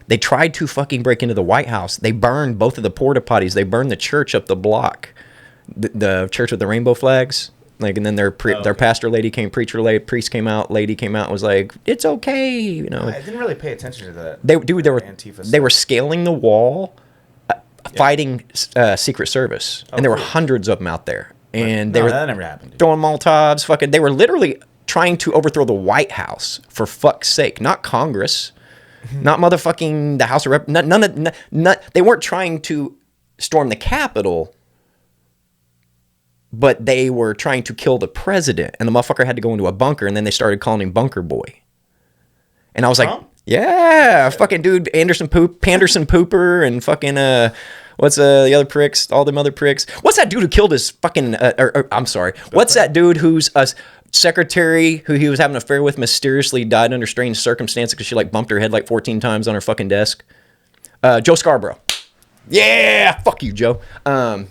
They tried to fucking break into the White House. They burned both of the porta potties. They burned the church up the block, the church with the rainbow flags. Like, and then their pastor lady came, priest came out, lady came out and was like, "It's okay," you know. I didn't really pay attention to that. They were scaling the wall, fighting Secret Service, and there were hundreds of them out there, and that never happened. Dude. throwing Molotovs. Fucking, they were literally trying to overthrow the White House for fuck's sake, not Congress. Not motherfucking the House of Rep. They weren't trying to storm the Capitol, but they were trying to kill the president. And the motherfucker had to go into a bunker, and then they started calling him Bunker Boy. And I was like, yeah, fucking dude, Panderson Pooper, and fucking what's the other pricks? All them other pricks. What's that dude who killed his fucking? I'm sorry. What's that dude who's a secretary who he was having an affair with mysteriously died under strange circumstances because she like bumped her head like 14 times on her fucking desk? Joe Scarborough. Yeah, fuck you, Joe. I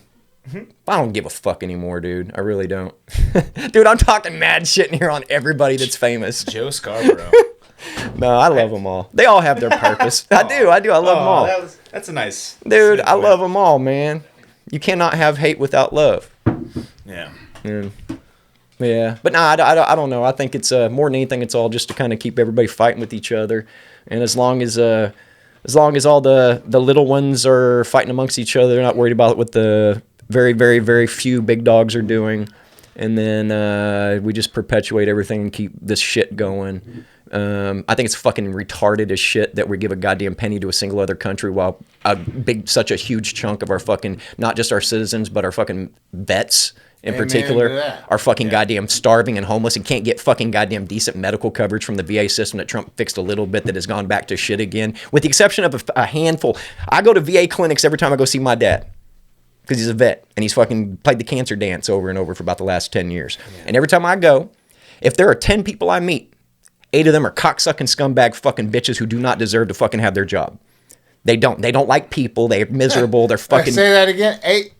don't give a fuck anymore, dude. I really don't. Dude, I'm talking mad shit in here on everybody that's famous. Joe Scarborough. No, I love them all. They all have their purpose. I do. I love them all. That's a nice... Dude, I love them all, man. You cannot have hate without love. Yeah. Yeah, but nah, I don't know. I think it's more than anything, it's all just to kind of keep everybody fighting with each other, and as long as all the little ones are fighting amongst each other, they're not worried about what the very, very, very few big dogs are doing, and then we just perpetuate everything and keep this shit going. I think it's fucking retarded as shit that we give a goddamn penny to a single other country while such a huge chunk of our fucking, not just our citizens, but our fucking vets in particular are fucking goddamn starving and homeless and can't get fucking goddamn decent medical coverage from the VA system that Trump fixed a little bit that has gone back to shit again, with the exception of a handful. I go to VA clinics every time I go see my dad because he's a vet and he's fucking played the cancer dance over and over for about the last 10 years. Yeah. And every time I go, if there are 10 people I meet, 8 of them are cocksucking scumbag fucking bitches who do not deserve to fucking have their job. They don't like people. They're miserable. They're fucking... Say that again. 8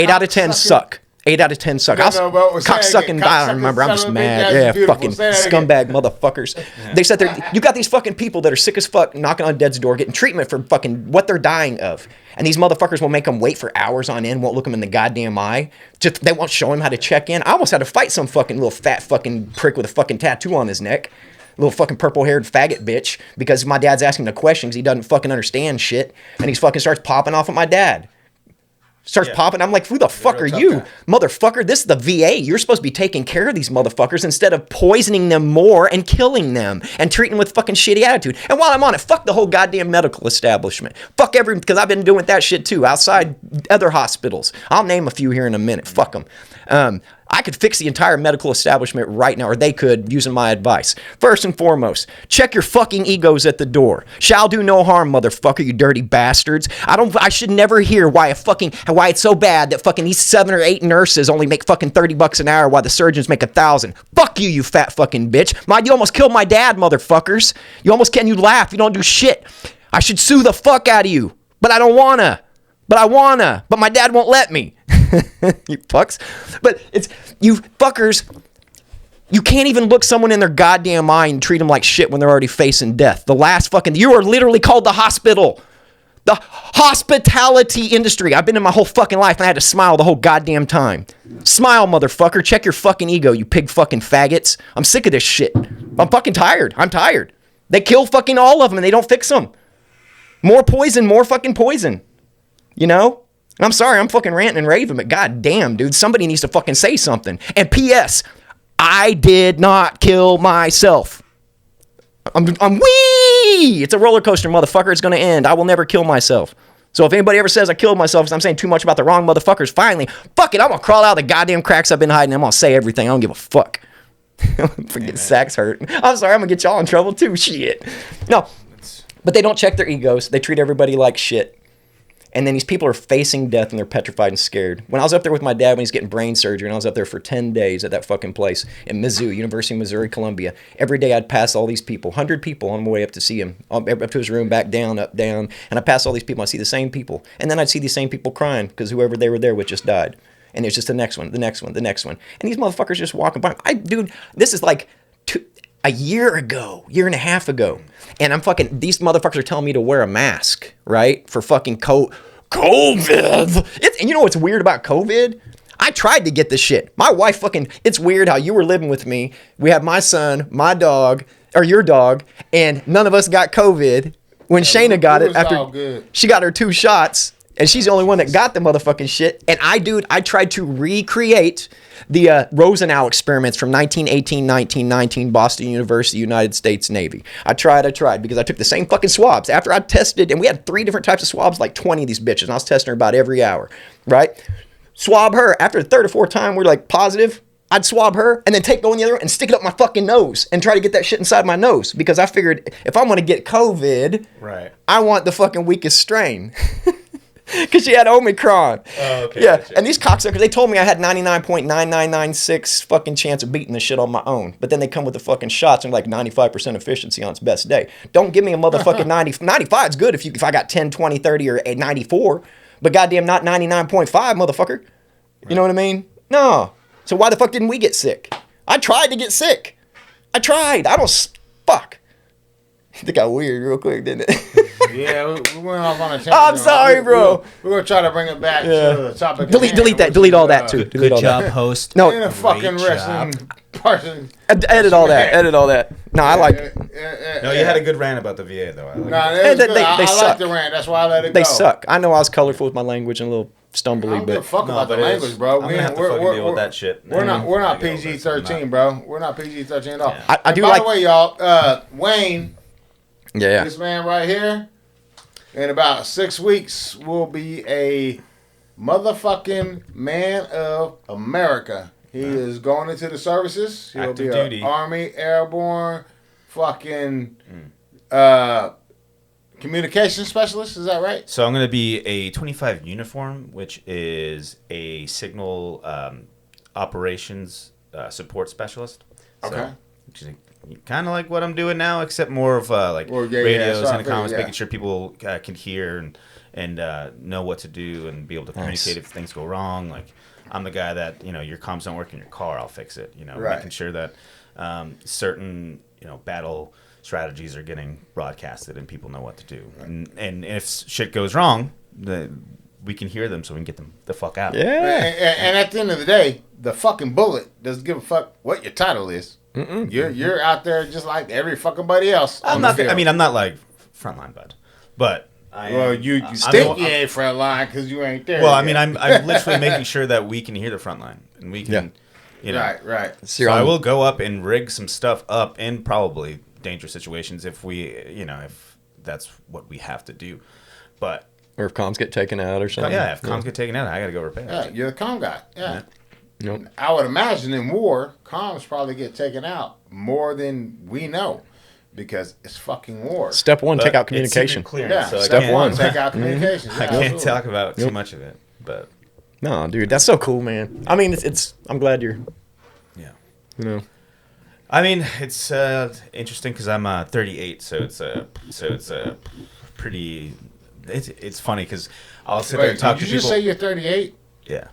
out of 10 suck. 8 out of 10 suck. Cocksucking, I don't remember. I'm just mad. Yeah, fucking scumbag motherfuckers. Yeah. They said you got these fucking people that are sick as fuck knocking on death's door, getting treatment for fucking what they're dying of. And these motherfuckers will make them wait for hours on end, won't look them in the goddamn eye. They won't show him how to check in. I almost had to fight some fucking little fat fucking prick with a fucking tattoo on his neck. Little fucking purple-haired faggot bitch, because my dad's asking him a question because he doesn't fucking understand shit. And he fucking starts popping off at my dad. Starts popping. I'm like, who the fuck are you, motherfucker? This is the VA. You're supposed to be taking care of these motherfuckers instead of poisoning them more and killing them and treating them with fucking shitty attitude. And while I'm on it, fuck the whole goddamn medical establishment. Fuck because I've been doing that shit too outside other hospitals. I'll name a few here in a minute. Fuck them. I could fix the entire medical establishment right now, or they could, using my advice. First and foremost, check your fucking egos at the door. Shall do no harm, motherfucker, you dirty bastards. I should never hear why it's so bad that fucking these 7 or 8 nurses only make fucking $30 an hour while the surgeons make 1,000. Fuck you, you fat fucking bitch. You almost killed my dad, motherfuckers. You laugh, you don't do shit. I should sue the fuck out of you, but I don't wanna. But my dad won't let me. You fucks. But it's, you fuckers, you can't even look someone in their goddamn eye and treat them like shit when they're already facing death. You are literally called the hospital. The hospitality industry. I've been in my whole fucking life and I had to smile the whole goddamn time. Smile, motherfucker. Check your fucking ego, you pig fucking faggots. I'm sick of this shit. I'm fucking tired. I'm tired. They kill fucking all of them and they don't fix them. More fucking poison. You know? And I'm sorry, I'm fucking ranting and raving, but goddamn, dude, somebody needs to fucking say something. And P.S., I did not kill myself. I'm wee! It's a roller coaster, motherfucker. It's gonna end. I will never kill myself. So if anybody ever says I killed myself because I'm saying too much about the wrong motherfuckers, finally, fuck it, I'm gonna crawl out of the goddamn cracks I've been hiding. I'm gonna say everything. I don't give a fuck. Forget Saxx hurt. I'm sorry, I'm gonna get y'all in trouble too. Shit. No, but they don't check their egos. They treat everybody like shit. And then these people are facing death and they're petrified and scared. When I was up there with my dad when he's getting brain surgery, and I was up there for 10 days at that fucking place in Mizzou, University of Missouri, Columbia, every day I'd pass all these people, 100 people on my way up to see him, up to his room, back down, up, down. And I pass all these people. I see the same people. And then I'd see these same people crying because whoever they were there with just died. And it's just the next one, the next one, the next one. And these motherfuckers just walking by. Dude, this is like a year and a half ago. And these motherfuckers are telling me to wear a mask, right? For fucking COVID. And you know what's weird about COVID? I tried to get this shit. My wife it's weird how you were living with me. We had my son, my dog, or your dog, and none of us got COVID. When Shayna got it after she got her 2 shots, and she's the only one that got the motherfucking shit. And I tried to recreate the Rosenau experiments from 1918, 1919, Boston University, United States Navy. I tried because I took the same fucking swabs. After I tested, and we had 3 different types of swabs, like 20 of these bitches, and I was testing her about every hour, right? Swab her. After the 3rd or 4th time, we're like positive. I'd swab her and then go in the other and stick it up my fucking nose and try to get that shit inside my nose because I figured if I'm going to get COVID, right, I want the fucking weakest strain. Because she had Omicron. Oh, okay. Yeah, gotcha. And these cocksuckers, they told me I had 99.9996 fucking chance of beating the shit on my own. But then they come with the fucking shots and like 95% efficiency on its best day. Don't give me a motherfucking 90. 95 is good if I got 10, 20, 30, or 94. But goddamn not 99.5, motherfucker. You know what I mean? No. So why the fuck didn't we get sick? I tried to get sick. I don't... Fuck. It got weird real quick, didn't it? Yeah, we went off on a tangent. I'm sorry, bro. We're going to try to bring it back to the topic. Delete that. Delete all that, too. Good job, host. No. In a fucking wrestling person. Edit all that. No, I like it. No, you had a good rant about the VA, though. I like the rant. That's why I let it go. They suck. I know I was colorful with my language and a little stumbly, I don't give a fuck about the language, bro. I'm going to have to fucking deal with that shit. We're not PG-13, bro. We're not PG-13 at all. Yeah. I do by the way, y'all, Wayne... Yeah. This man right here, in about 6 weeks, will be a motherfucking man of America. He is going into the services. He'll be an Army, Airborne, fucking communication specialist. Is that right? So I'm going to be a 25 uniform, which is a signal operations support specialist. Okay. So, kind of like what I'm doing now, except more of radios and comms, making sure people can hear and know what to do and be able to communicate if things go wrong. Like I'm the guy that your comms don't work in your car, I'll fix it. Making sure that certain battle strategies are getting broadcasted and people know what to do. Right. And if shit goes wrong, we can hear them so we can get them the fuck out. Yeah. And at the end of the day, the fucking bullet doesn't give a fuck what your title is. Mm-mm. You're out there just like every fucking buddy else. I'm not like frontline bud, but Well, you I'm think the- you ain't front line because you ain't there. Well, I yet. mean, I'm literally making sure that we can hear the front line and we can, you know. Right. So I will go up and rig some stuff up in probably dangerous situations if if that's what we have to do. But Or if comms get taken out or something. if comms get taken out, I got to go repair. Yeah, you're the comm guy. Yeah. Nope. I would imagine in war, comms probably get taken out more than we know because it's fucking war. Step one, But take out it's communication. secret clearance, Yeah, so step I can't, one, take out communications. I Yeah, can't absolutely. talk about too much of it, but No, dude, that's so cool, man. I mean, it's I'm glad you're, yeah. you know. I mean, it's interesting because I'm 38, so it's pretty. It's funny because I'll sit there and talk did to you just people. say you're 38? Yeah.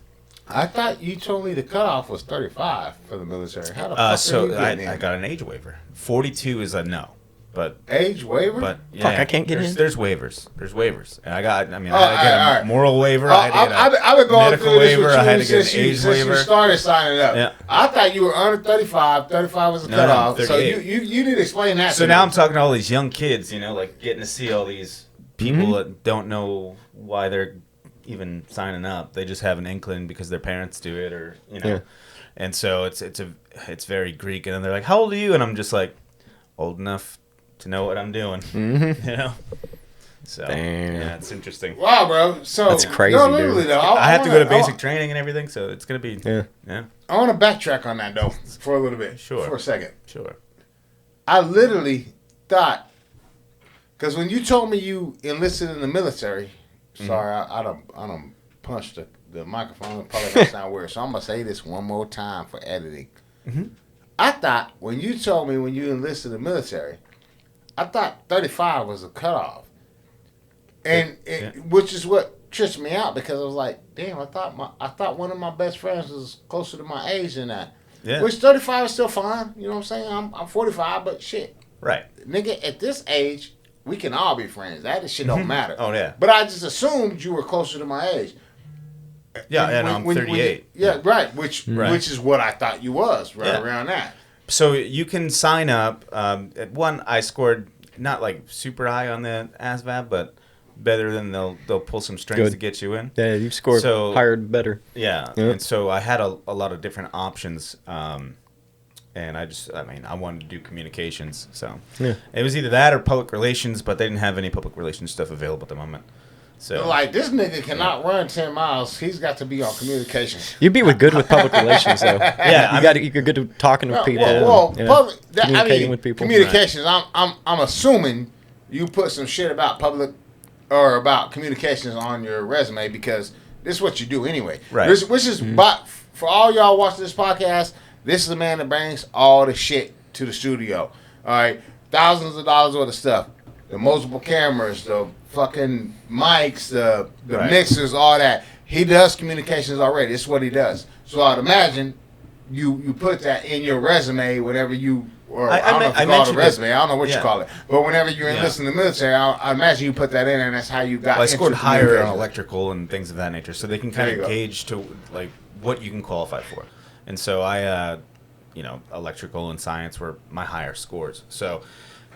I thought you told me the cutoff was 35 for the military. How the fuck are you So getting I in? got an age waiver. 42 is a no, but Age waiver? yeah, Fuck, I can't get in? There's waivers. There's waivers, and I had to get all right. a moral waiver. I had to get I've been going medical through this waiver. with you I had to get since an you, age since you waiver. started signing up. Yeah. I thought you were under 35. 35 was the No, no, cutoff. So 38. you need to explain that. So to now me. I'm talking to all these young kids, like getting to see all these people that don't know why they're even signing up. They just have an inkling because their parents do it, or Yeah. And so it's very Greek. And then they're like, "How old are you?" And I'm just like, "Old enough to know what I'm doing." So Damn. yeah, it's interesting. Wow, bro. So That's crazy, no, dude. literally, though, I have to go to wanna- basic training and everything, so it's gonna be yeah, I want to backtrack on that though for a little bit. Sure. For a second. sure. I literally thought, because when you told me you enlisted in the military, sorry, I don't punch the microphone. It probably gonna sound weird, so I'm gonna say this one more time for editing. I thought when you told me when you enlisted in the military, I thought 35 was a cutoff, and which is what tripped me out because I was like, damn, I thought one of my best friends was closer to my age than that. Yeah. Which 35 is still fine. You know what I'm saying? I'm 45, but shit. Right. Nigga, at this age, we can all be friends. That shit don't matter. Oh, yeah. But I just assumed you were closer to my age. Yeah, And I'm 38. Right. Which is what I thought you was, right Yeah. around that. So you can sign up. At one, I scored not like super high on the ASVAB, but better than they'll pull some strings Good. to get you in. Yeah, you scored higher, better. Yeah, Yeah. and so I had a lot of different options, and I wanted to do communications, so it was either that or public relations, but they didn't have any public relations stuff available at the moment. So Like, this nigga cannot run 10 miles. He's got to be on communication. You'd be good with public relations, though. Yeah, you're good at talking with people. Public, communicating with people. Communications. I'm assuming you put some shit about public or about communications on your resume because this is what you do anyway. Right. Which is for all y'all watching this podcast. This is the man that brings all the shit to the studio. All right, thousands of dollars worth of stuff. The multiple cameras, the fucking mics, the Right. mixers, all that. He does communications already. This is what he does. So I'd imagine you put that in your resume whenever you, or I don't know if you call it a mentioned resume. it. I don't know what you Yeah. call it. But whenever you're Yeah. enlisting in the military, I imagine you put that in, and that's how you got. I scored into higher on communications. electrical and things of that nature, so they can kind There you of go. gauge to like what you can qualify for. And so I, electrical and science were my higher scores. So,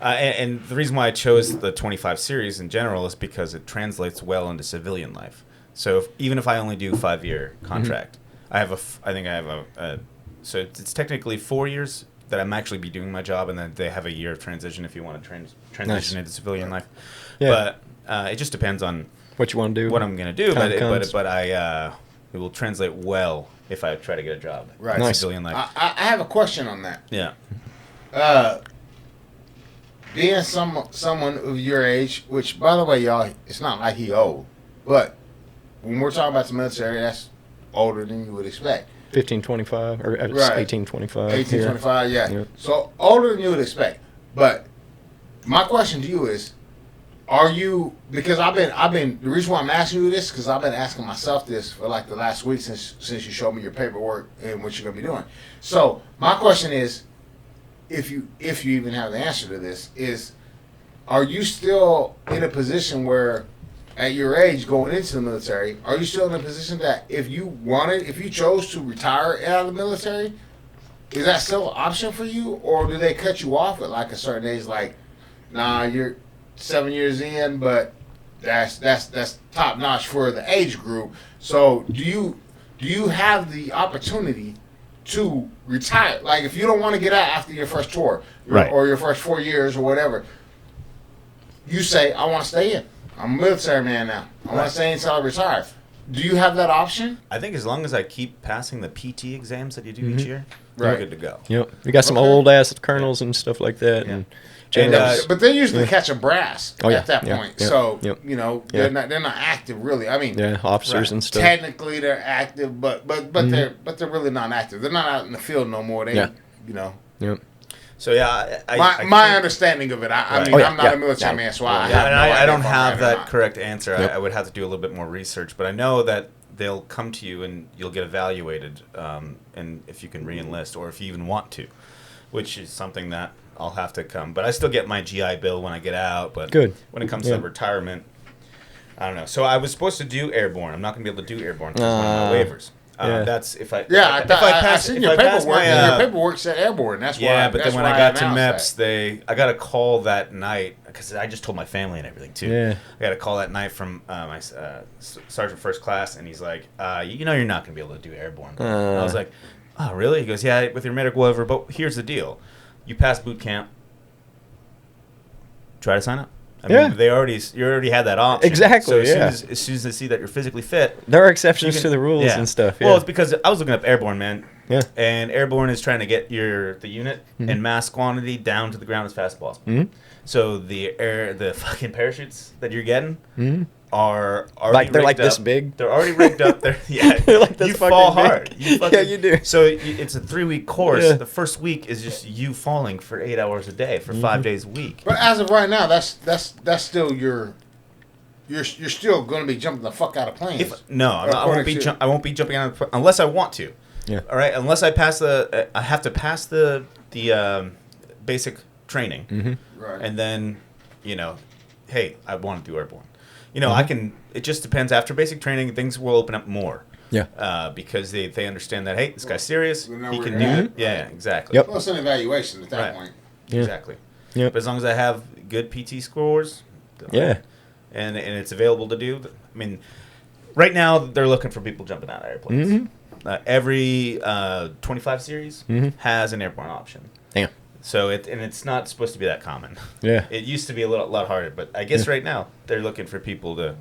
and the reason why I chose the 25 series in general is because it translates well into civilian life. So even if I only do 5-year contract, I think I have a so it's technically 4 years that I'm actually be doing my job, and then they have a year of transition if you want to transition Nice. into civilian life. Yeah. But it just depends on What you want to do. what I'm gonna do, Time but comes. it will translate well if I try to get a job. Right. in Nice. Civilian life. I have a question on that. Yeah. Being someone of your age, which by the way, y'all, it's not like he old, but when we're talking about the military, that's older than you would expect. 1525 or Right. 1825. 1825, yeah. Yeah. So older than you would expect. But my question to you is, are you, because I've been the reason why I'm asking you this, because I've been asking myself this for like the last week since you showed me your paperwork and what you're gonna be doing. So my question is, if you even have the answer to this, is are you still in a position where at your age going into the military, are you still in a position that if you chose to retire out of the military, is that still an option for you? Or do they cut you off at like a certain age, like, nah, you're 7 years in, but that's top notch for the age group. So do you have the opportunity to retire? Like if you don't want to get out after your first tour, Right. or your first 4 years or whatever, you say, I want to stay in. I'm a military man now. I want to stay until I retire. Do you have that option? I think as long as I keep passing the PT exams that you do each year, Right. I'm good to go. Yep. We got some Okay. old ass colonels and stuff like that. Yeah. And And, generals. But they usually catch a brass Oh, yeah, at that yeah, point. yeah, So yep. you know Yeah. they're not active really. I mean, yeah, officers Right. and stuff. technically they're active, but they're really not active. They're not out in the field no more. They Yeah. you know. Yep. So yeah, I My think- understanding of it. I Right. mean, Oh, yeah, I'm not yeah, a military yeah. man, so I, Yeah, have and no I idea don't if I'm have right or that not. correct answer. Yep. I would have to do a little bit more research, but I know that they'll come to you and you'll get evaluated, and if you can re-enlist or if you even want to, which is something that I'll have to come. But I still get my GI Bill when I get out. But Good. when it comes Yeah. to retirement, I don't know. So I was supposed to do airborne. I'm not going to be able to do airborne because one of my waivers. yeah. That's if I Yeah, if I pass seen if your I pass paperwork. my, Your paperwork said airborne. That's why. yeah, but that's then when why I got to announced MEPS, I got a call that night because I just told my family and everything too. Yeah. I got a call that night from my sergeant first class, and he's like, "You know, you're not going to be able to do airborne." And I was like, "Oh, really?" He goes, "Yeah, with your medical waiver, but here's the deal: you pass boot camp. Try to sign up." I Yeah. mean, you already had that option. Exactly, So yeah. as soon as they see that you're physically fit, There are exceptions you can- to the rules yeah. and stuff. Yeah. Well, it's because I was looking up airborne, man. Yeah. And airborne is trying to get the unit in mass quantity down to the ground as fast as possible. Mhm. So the fucking parachutes that you're getting are already Like, they're like rigged this up. big? They're already rigged up. Yeah, They're like this you fucking fall big. hard. Yeah, you do. So it's a 3-week course. Yeah. The first week is just you falling for 8 hours a day for 5 days a week. But as of right now, that's still you're still going to be jumping the fuck out of planes. I won't be jumping out of, unless I want to. Yeah. All right. Unless I pass I have to pass the basic training, Right. and then, hey, I want to do airborne. I can. It just depends. After basic training, things will open up more. Yeah. Because they understand that, hey, this guy's serious. We know He where can you're do at. it. Yeah. Exactly. Yep. Well, it's an evaluation at that Right. point. Yeah. Exactly. Yep. But as long as I have good PT scores. Yeah. And it's available to do. I mean, right now they're looking for people jumping out of airplanes. Every 25 series has an airborne option. Damn. So it's not supposed to be that common. Yeah. It used to be a lot harder, but I guess right now they're looking for people to.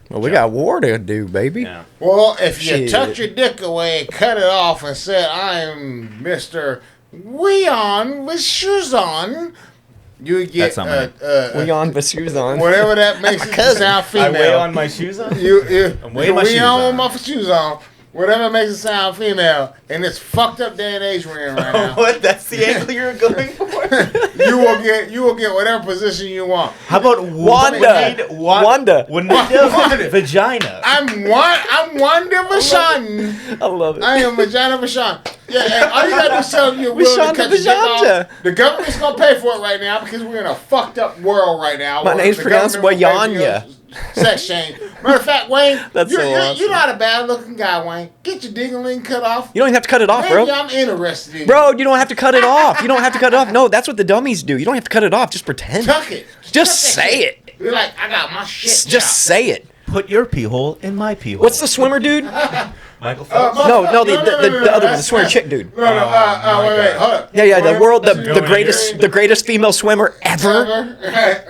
Well, we got war to do, baby. Yeah. Well, if you Shit. tucked your dick away, cut it off, and said, "I'm Mr. Weon with shoes on," you would get That's not my We on with shoes on. whatever that makes it sound I female. weigh on my shoes on. I'm weighing my shoes on. with my shoes on. Whatever makes it sound female, in this fucked up day and age we're in right now, What? That's the angle you're going for? you will get whatever position you want. How about Wanda? Wanda. Wanda. Vagina. I'm Wanda Vashon. I love it. I am Vagina Vashon. Yeah, and all you gotta do is tell them you're willing Vashon to cut the your dick Vajanta. off. The government's gonna pay for it right now because we're in a fucked up world right now. My where name's the pronounced government will pay for your Wayanya. Sex change. Matter of fact, Wayne, That's you're, so you're, awesome. you're not a bad looking guy, Wayne. Get your ding-a-ling cut off. You don't even have to cut it off, Maybe bro. I'm interested in Bro, you don't have to cut it off. You don't have to cut it off. No, that's what the dummies do. You don't have to cut it off. Just pretend. Tuck it. Just Tuck that say shit. it. You're like, I got my shit. Just say it. Put your pee hole in my pee hole. What's the swimmer dude? Michael Phelps? No, the other one, the swimmer chick dude. No, wait, hold up. Yeah, the world, the Going greatest female swimmer ever,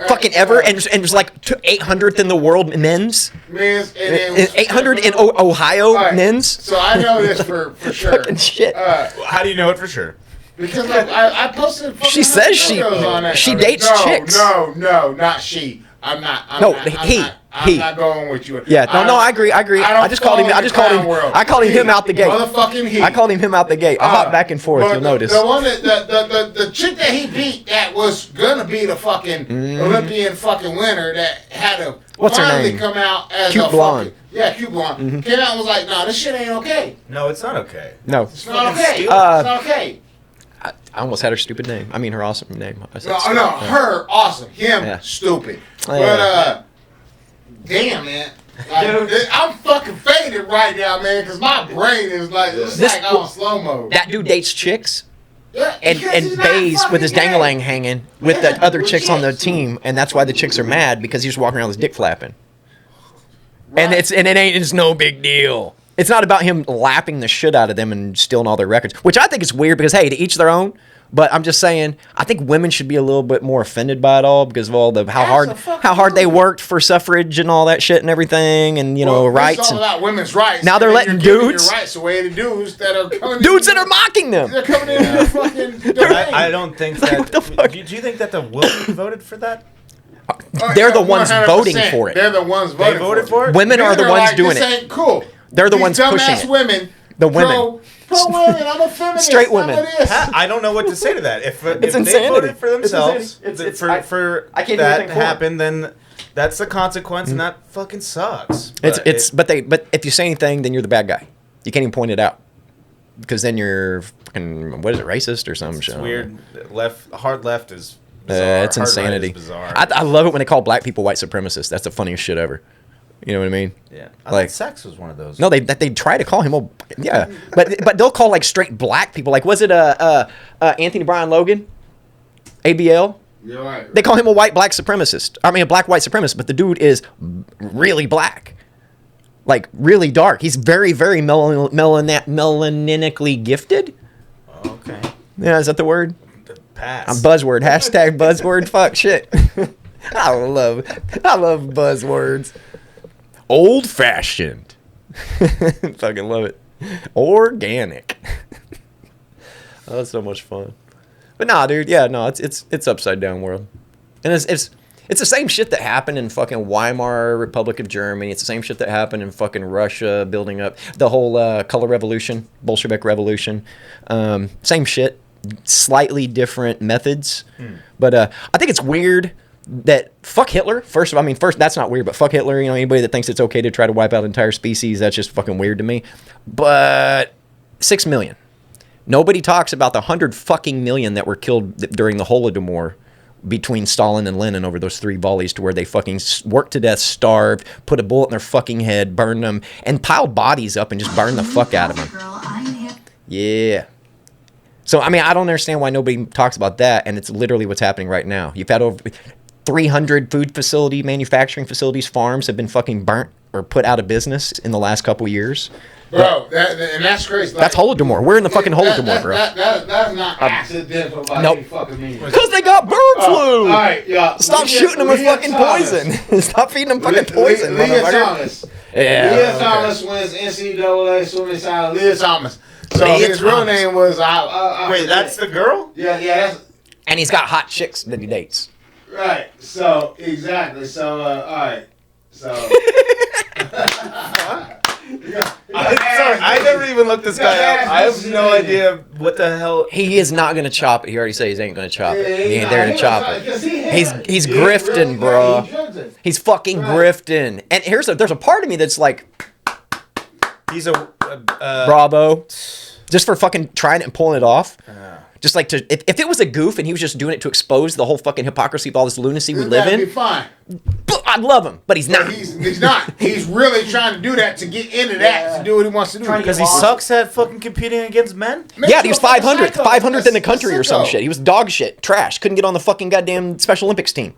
fucking ever, and was like 800th in the world men's, Men's and then 800 in Ohio All right, men's. So I know this for sure. Fucking shit. How do you know it for sure? Because I posted. Fucking She says she- videos on that. she dates chicks. No, not she. I'm not. I'm not going with you. Yeah, no, I agree. don't I just called him. fall I in just the called clown him. world. I called him out the gate. Motherfucking he. I called him out the gate. I hop back and forth. But You'll notice. The one that the chick that he beat that was gonna be the fucking Olympian fucking winner that had to What's her finally name? come out as Cute a blonde. cute blonde. Came out and was like, nah, this shit ain't okay. No, it's not okay. No, It's not okay. steal It's it. not okay. I almost had her stupid name. I mean her awesome name. I said No, stupid. her awesome. Him Yeah. stupid. Oh, But damn man. Like, I'm fucking faded right now, man, because my brain is like it's This- like on slow mo. That dude dates chicks. and bathes with his dangling hanging with the other chicks on the team, and that's why the chicks are mad because he's walking around with his dick flapping. Right. It's no big deal. It's not about him lapping the shit out of them and stealing all their records, which I think is weird because, hey, to each their own. But I'm just saying, I think women should be a little bit more offended by it all because of all the how hard they worked for suffrage and all that shit and everything, and rights. It's all about women's rights. Now they're letting dudes your rights away to dudes that are coming that are mocking them. They're coming in their fucking domain. I don't think that. Do you think that the women voted for that? They're the ones 100%. voting for it. They're the ones voted for it. Women are the ones doing this it. Ain't cool. They're the ones pushing it. Women. The women. Pro women. I'm a feminist. Straight women. I don't know what to say to that. If it's they insanity. voted for themselves, for I can't that happen, then that's the consequence, and that fucking sucks. But if you say anything, then you're the bad guy. You can't even point it out because then you're fucking racist or some shit. It's weird. Hard left is bizarre. It's insanity. Hard right is bizarre. I love it when they call black people white supremacists. That's the funniest shit ever. You know what I mean? Yeah. I thought Saxx was one of those. No, they try to call him but they'll call like straight black people. Like was it Anthony Brian Logan? ABL? You're right. They call him a black supremacist. I mean a black white supremacist, but the dude is really black. Like really dark. He's very, very melanically gifted. Okay. Yeah, is that the word? Pass. Buzzword. Hashtag buzzword. Fuck shit. I love buzzwords. Old fashioned. Fucking love it. Organic. Oh, that's so much fun. But nah, dude, yeah, no, it's upside down world. And it's the same shit that happened in fucking Weimar Republic of Germany. It's the same shit that happened in fucking Russia, building up the whole color revolution, Bolshevik revolution. Same shit, slightly different methods. But I think it's weird that fuck Hitler. First, that's not weird, but fuck Hitler. Anybody that thinks it's okay to try to wipe out an entire species, that's just fucking weird to me. But 6 million. Nobody talks about the 100 fucking million that were killed during the Holodomor between Stalin and Lenin over those 3 volleys, to where they fucking worked to death, starved, put a bullet in their fucking head, burned them, and piled bodies up and just burned the fuck out of them. Yeah. So, I don't understand why nobody talks about that, and it's literally what's happening right now. You've had over 300 manufacturing facilities, farms have been fucking burnt or put out of business in the last couple years. Bro, and that's crazy. That's Holodomor. We're in the fucking Holodomor, bro. That's not accidental by any fucking means. Because they got bird flu. All right, yeah. Stop shooting them with fucking poison. Stop feeding them fucking poison, motherfucker. Yeah. Leah Thomas wins NCAA swimming style. Leah Thomas. So his real name was. Wait, that's the girl? Yeah, that's. And he's got hot chicks that he dates. Right. So exactly. So all right. So. Sorry, I never even looked this guy up. I have no idea what the hell. He is not gonna chop it. He already said he ain't gonna chop it. He ain't there to chop it. He's grifting, bro. He's fucking grifting. And there's a part of me that's like, he's a bravo, just for fucking trying it and pulling it off. Just like if it was a goof and he was just doing it to expose the whole fucking hypocrisy of all this lunacy we live in, that'd be fine. I'd love him, but he's not. He's not. He's really trying to do that to get into that, to do what he wants to do. Because he sucks at fucking competing against men? Yeah, he was 500th in the country or some shit. He was dog shit, trash. Couldn't get on the fucking goddamn Special Olympics team.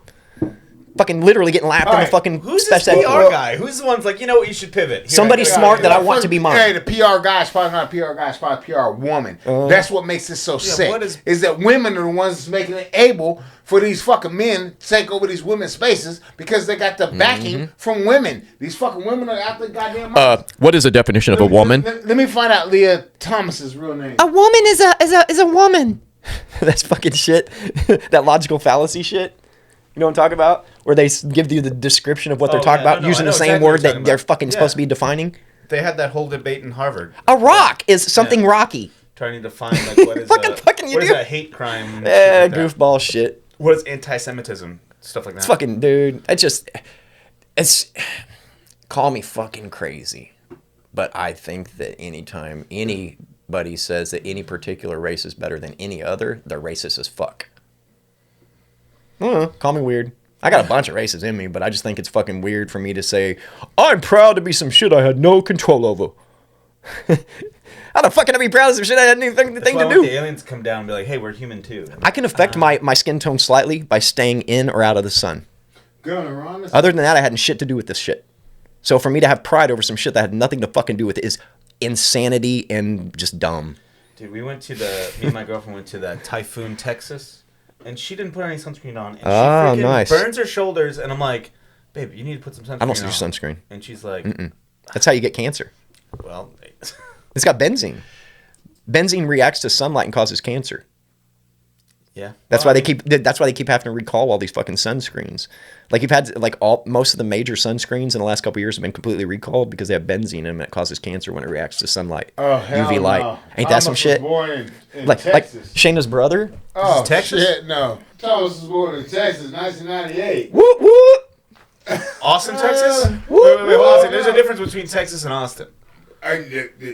Fucking literally getting lapped in the fucking. Who's this PR guy? Who's the one's like, you should pivot? Here, somebody smart that I want to be mine. Hey, the PR guy is probably not a PR guy, it's probably a PR woman. That's what makes it so sick. Is that women are the ones that's making it able for these fucking men to take over these women's spaces because they got the backing from women. These fucking women are out there goddamn minds. What is the definition of a woman? Let me find out Leah Thomas's real name. A woman is a woman. That's fucking shit. That logical fallacy shit. You know what I'm talking about? Where they give you the description of what they're talking about using the same word that they're fucking supposed to be defining. They had that whole debate in Harvard. A rock is something rocky. Trying to define what is a hate crime. Goofball shit. What is anti-Semitism? Stuff like that. It's fucking, dude. It's call me fucking crazy, but I think that anytime anybody says that any particular race is better than any other, they're racist as fuck. I don't know. Call me weird. I got a bunch of races in me, but I just think it's fucking weird for me to say, I'm proud to be some shit I had no control over. How the fuck can I be proud of some shit I had anything That's why to when do? the aliens come down and be like, hey, we're human too. I can affect my skin tone slightly by staying in or out of the sun. Other than that, I had shit to do with this shit. So for me to have pride over some shit that had nothing to fucking do with it is insanity and just dumb. Dude, me and my girlfriend went to that Typhoon, Texas, and she didn't put any sunscreen on. And she freaking nice. burns her shoulders, and I'm like, babe, you need to put some sunscreen on. I don't see your sunscreen. And she's like, That's how you get cancer. well, It's got benzene. Benzene reacts to sunlight and causes cancer. yeah. That's why they keep having to recall all these fucking sunscreens. Like you've had most of the major sunscreens in the last couple of years have been completely recalled because they have benzene in them and it causes cancer when it reacts to sunlight. Oh, hell UV light. no. Ain't that some shit? Born in Like Texas. Shayna's brother. Oh, Texas? shit, no. Thomas was born in Texas, 1998. Whoop whoop. Austin, Texas? Uh, Wait, hold on a second. There's a difference between Texas and Austin.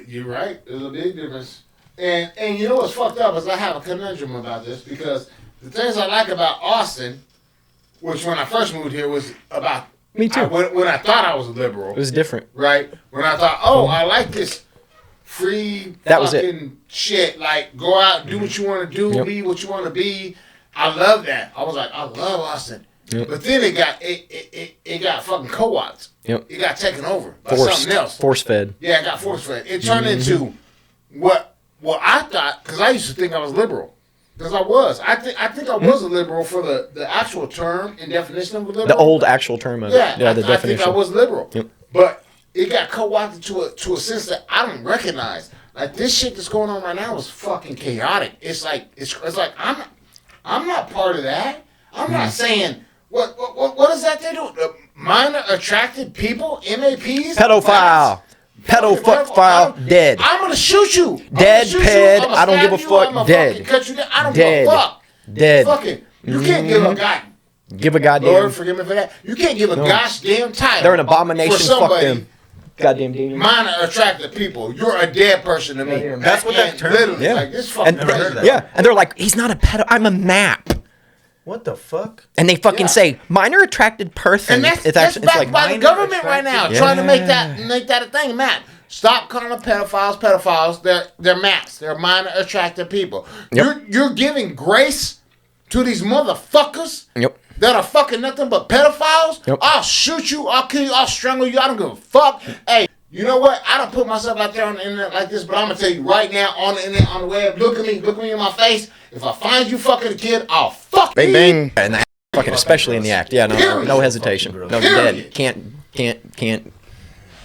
You're right. There's a big difference. And you know what's fucked up is I have a conundrum about this because the things I like about Austin, which when I first moved here was about Me too. when I thought I was a liberal, It was different. right? When I thought, oh, I like this free That was it. fucking shit. Like go out, do what you want to do, Yep. be what you want to be. I love that. I was like, I love Austin. Yep. But then it got fucking co-ops. Yep. It got taken over by something else. Force fed. Yeah, it got force fed. It turned into what I thought, because I used to think I was liberal. Because I was. I think I was a liberal for the actual term and definition of a liberal. The old actual term of it. Yeah, The I definition. think I was liberal. Yep. But it got co-opted to a sense that I don't recognize. Like this shit that's going on right now is fucking chaotic. It's like I'm not part of that. I'm not saying what is that they do? Minor attracted people, MAPs, Pedophile. Pedophile. Dead. I'm gonna shoot you. Dead, ped, I don't give a fuck, dead. Cut you down. I don't Dead. give a fuck. Dead. Fucking, you can't give a god. Give a goddamn. Lord, forgive me for that. You can't give a gosh damn title. They're an abomination. For somebody, Fuck them. Goddamn demon. minor attracted people. You're a dead person to me. That's what that And term literally, is. Yeah. like this fucking And, Never heard crazy. of that. yeah, and they're like, he's not a pedo. I'm a map. What the fuck? And they fucking Yeah. say minor attracted person. And that's it's actually backed it's like by the minor government right now, attracted- trying to make that a thing, Matt. Stop calling them pedophiles. They're maps. They're minor attracted people. Yep. You're giving grace to these motherfuckers Yep. that are fucking nothing but pedophiles. Yep. I'll shoot you. I'll kill you. I'll strangle you. I don't give a fuck. Hey, you know what? I don't put myself out there on the internet like this, but I'm gonna tell you right now on the internet, on the web. Look at me in my face. If I find you fucking a kid, I'll fuck you. bang. And the fucking especially in the act. Yeah, no hesitation. Fucking No, Period. dead. Can't.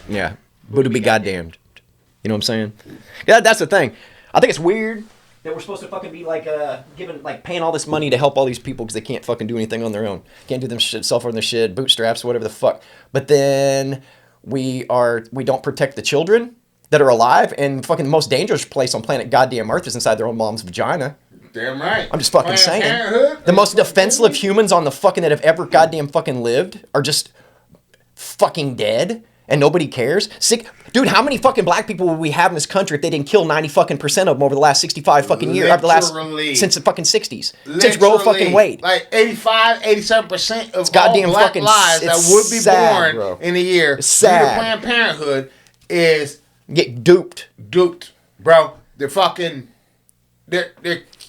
Yeah, Buddha be goddamned. You know what I'm saying? Yeah, that's the thing. I think it's weird that we're supposed to fucking be paying all this money to help all these people because they can't fucking do anything on their own. Can't do them shit, self on their shit, bootstraps, whatever the fuck. But then we don't protect the children that are alive, and fucking the most dangerous place on planet goddamn Earth is inside their own mom's vagina. Damn right. I'm just fucking Planned saying. Parenthood. The most defenseless humans on the fucking that have ever goddamn fucking lived are just fucking dead, and nobody cares. Sick, dude. How many fucking black people would we have in this country if they didn't kill 90 fucking percent of them over the last 65 fucking years? Literally. Since the fucking 60s, since Roe fucking Wade. Like 85, 87% of goddamn all black fucking lives that it's would be sad, born bro. in a year It's due to sad. Planned Parenthood is Get duped. duped, bro. They're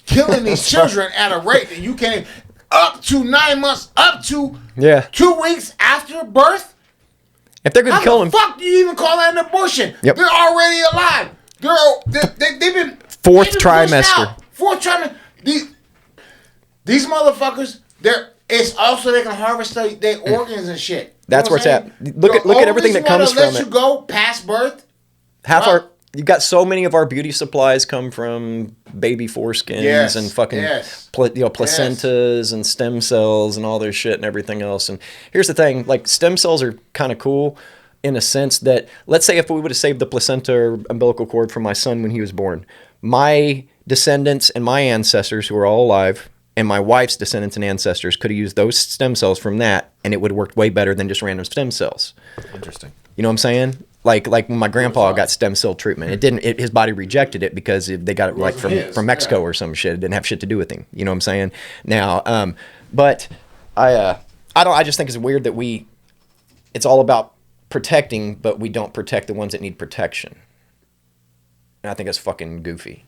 killing these children at a rate that you can't even, up to 9 months, up to Yeah. 2 weeks after birth. If they're gonna How kill the him, fuck do you even call that an abortion? Yep. They're already alive. They've been Fourth they've been pushed trimester. out. Fourth trimester. These motherfuckers. It's also they can harvest their organs and shit. You That's know what where I'm it's saying? at. Look at The everything that oldest comes one from let it. you go past birth. half Wow. you've got so many of our beauty supplies come from baby foreskins Yes, and fucking yes, placentas and stem cells and all their shit and everything else. And here's the thing, like stem cells are kind of cool in a sense that, let's say if we would have saved the placenta or umbilical cord from my son when he was born, my descendants and my ancestors who are all alive and my wife's descendants and ancestors could have used those stem cells from that, and it would have worked way better than just random stem cells. Interesting. You know what I'm saying? Like when my grandpa got stem cell treatment, it didn't. His body rejected it because they got it like from Mexico or some shit. It didn't have shit to do with him. You know what I'm saying? Now, but I just think it's weird that it's all about protecting, but we don't protect the ones that need protection. and I think it's fucking goofy.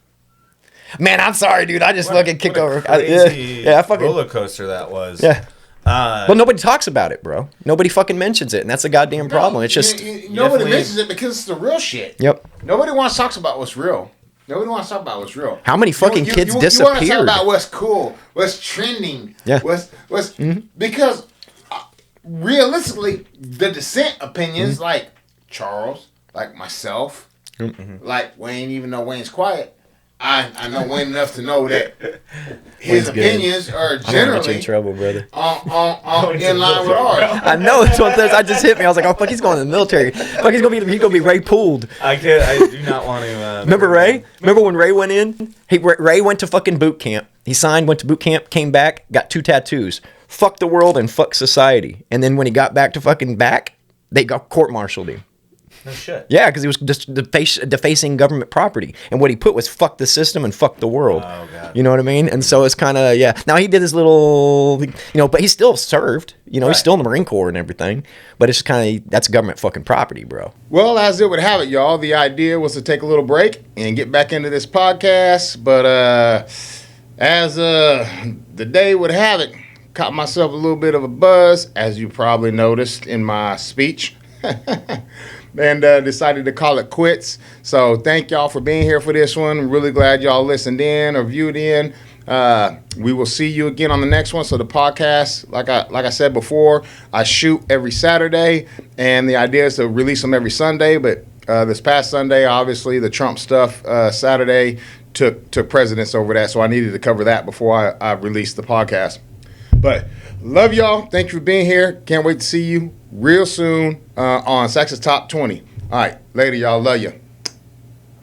Man, I'm sorry, dude. I just fucking kicked over. Crazy I fucking roller coaster that was. yeah. Well, nobody talks about it, bro. Nobody fucking mentions it, and that's a goddamn problem. It's just nobody mentions it because it's the real shit. Yep. Nobody wants to talk about what's real. Nobody wants to talk about what's real. How many fucking kids disappeared? You want to talk about what's cool, what's trending, yeah. what's because realistically, the dissent opinions like Charles, like myself, like Wayne, even though Wayne's quiet. I know Wayne enough to know that his opinions are generally in trouble, brother. In line with ours. I know it's one of those. I just hit me. I was like, "Oh fuck, he's going to the military. Fuck, he's gonna be Ray Pooled." I do not want to. Remember Ray? Remember when Ray went in? Ray went to fucking boot camp. He signed, went to boot camp, came back, got 2 tattoos. Fuck the world and fuck society. And then when he got back to fucking back, they got court-martialed him. No shit. Yeah, because he was just defacing government property. And what he put was fuck the system and fuck the world. Oh, God. You know what I mean? And so it's kind of, yeah. Now he did his little, but he still served. He's still in the Marine Corps and everything. But it's kind of, that's government fucking property, bro. Well, as it would have it, y'all, the idea was to take a little break and get back into this podcast. But as the day would have it, caught myself a little bit of a buzz, as you probably noticed in my speech. And decided to call it quits. So thank y'all for being here for this one. I'm really glad y'all listened in or viewed in. We will see you again on the next one. So the podcast, like I said before, I shoot every Saturday, and the idea is to release them every Sunday. But this past Sunday, obviously, the Trump stuff Saturday took precedence over that. So I needed to cover that before I released the podcast. But love y'all. Thank you for being here. Can't wait to see you real soon on Saxx Top 20. All right. Later, y'all. Love you.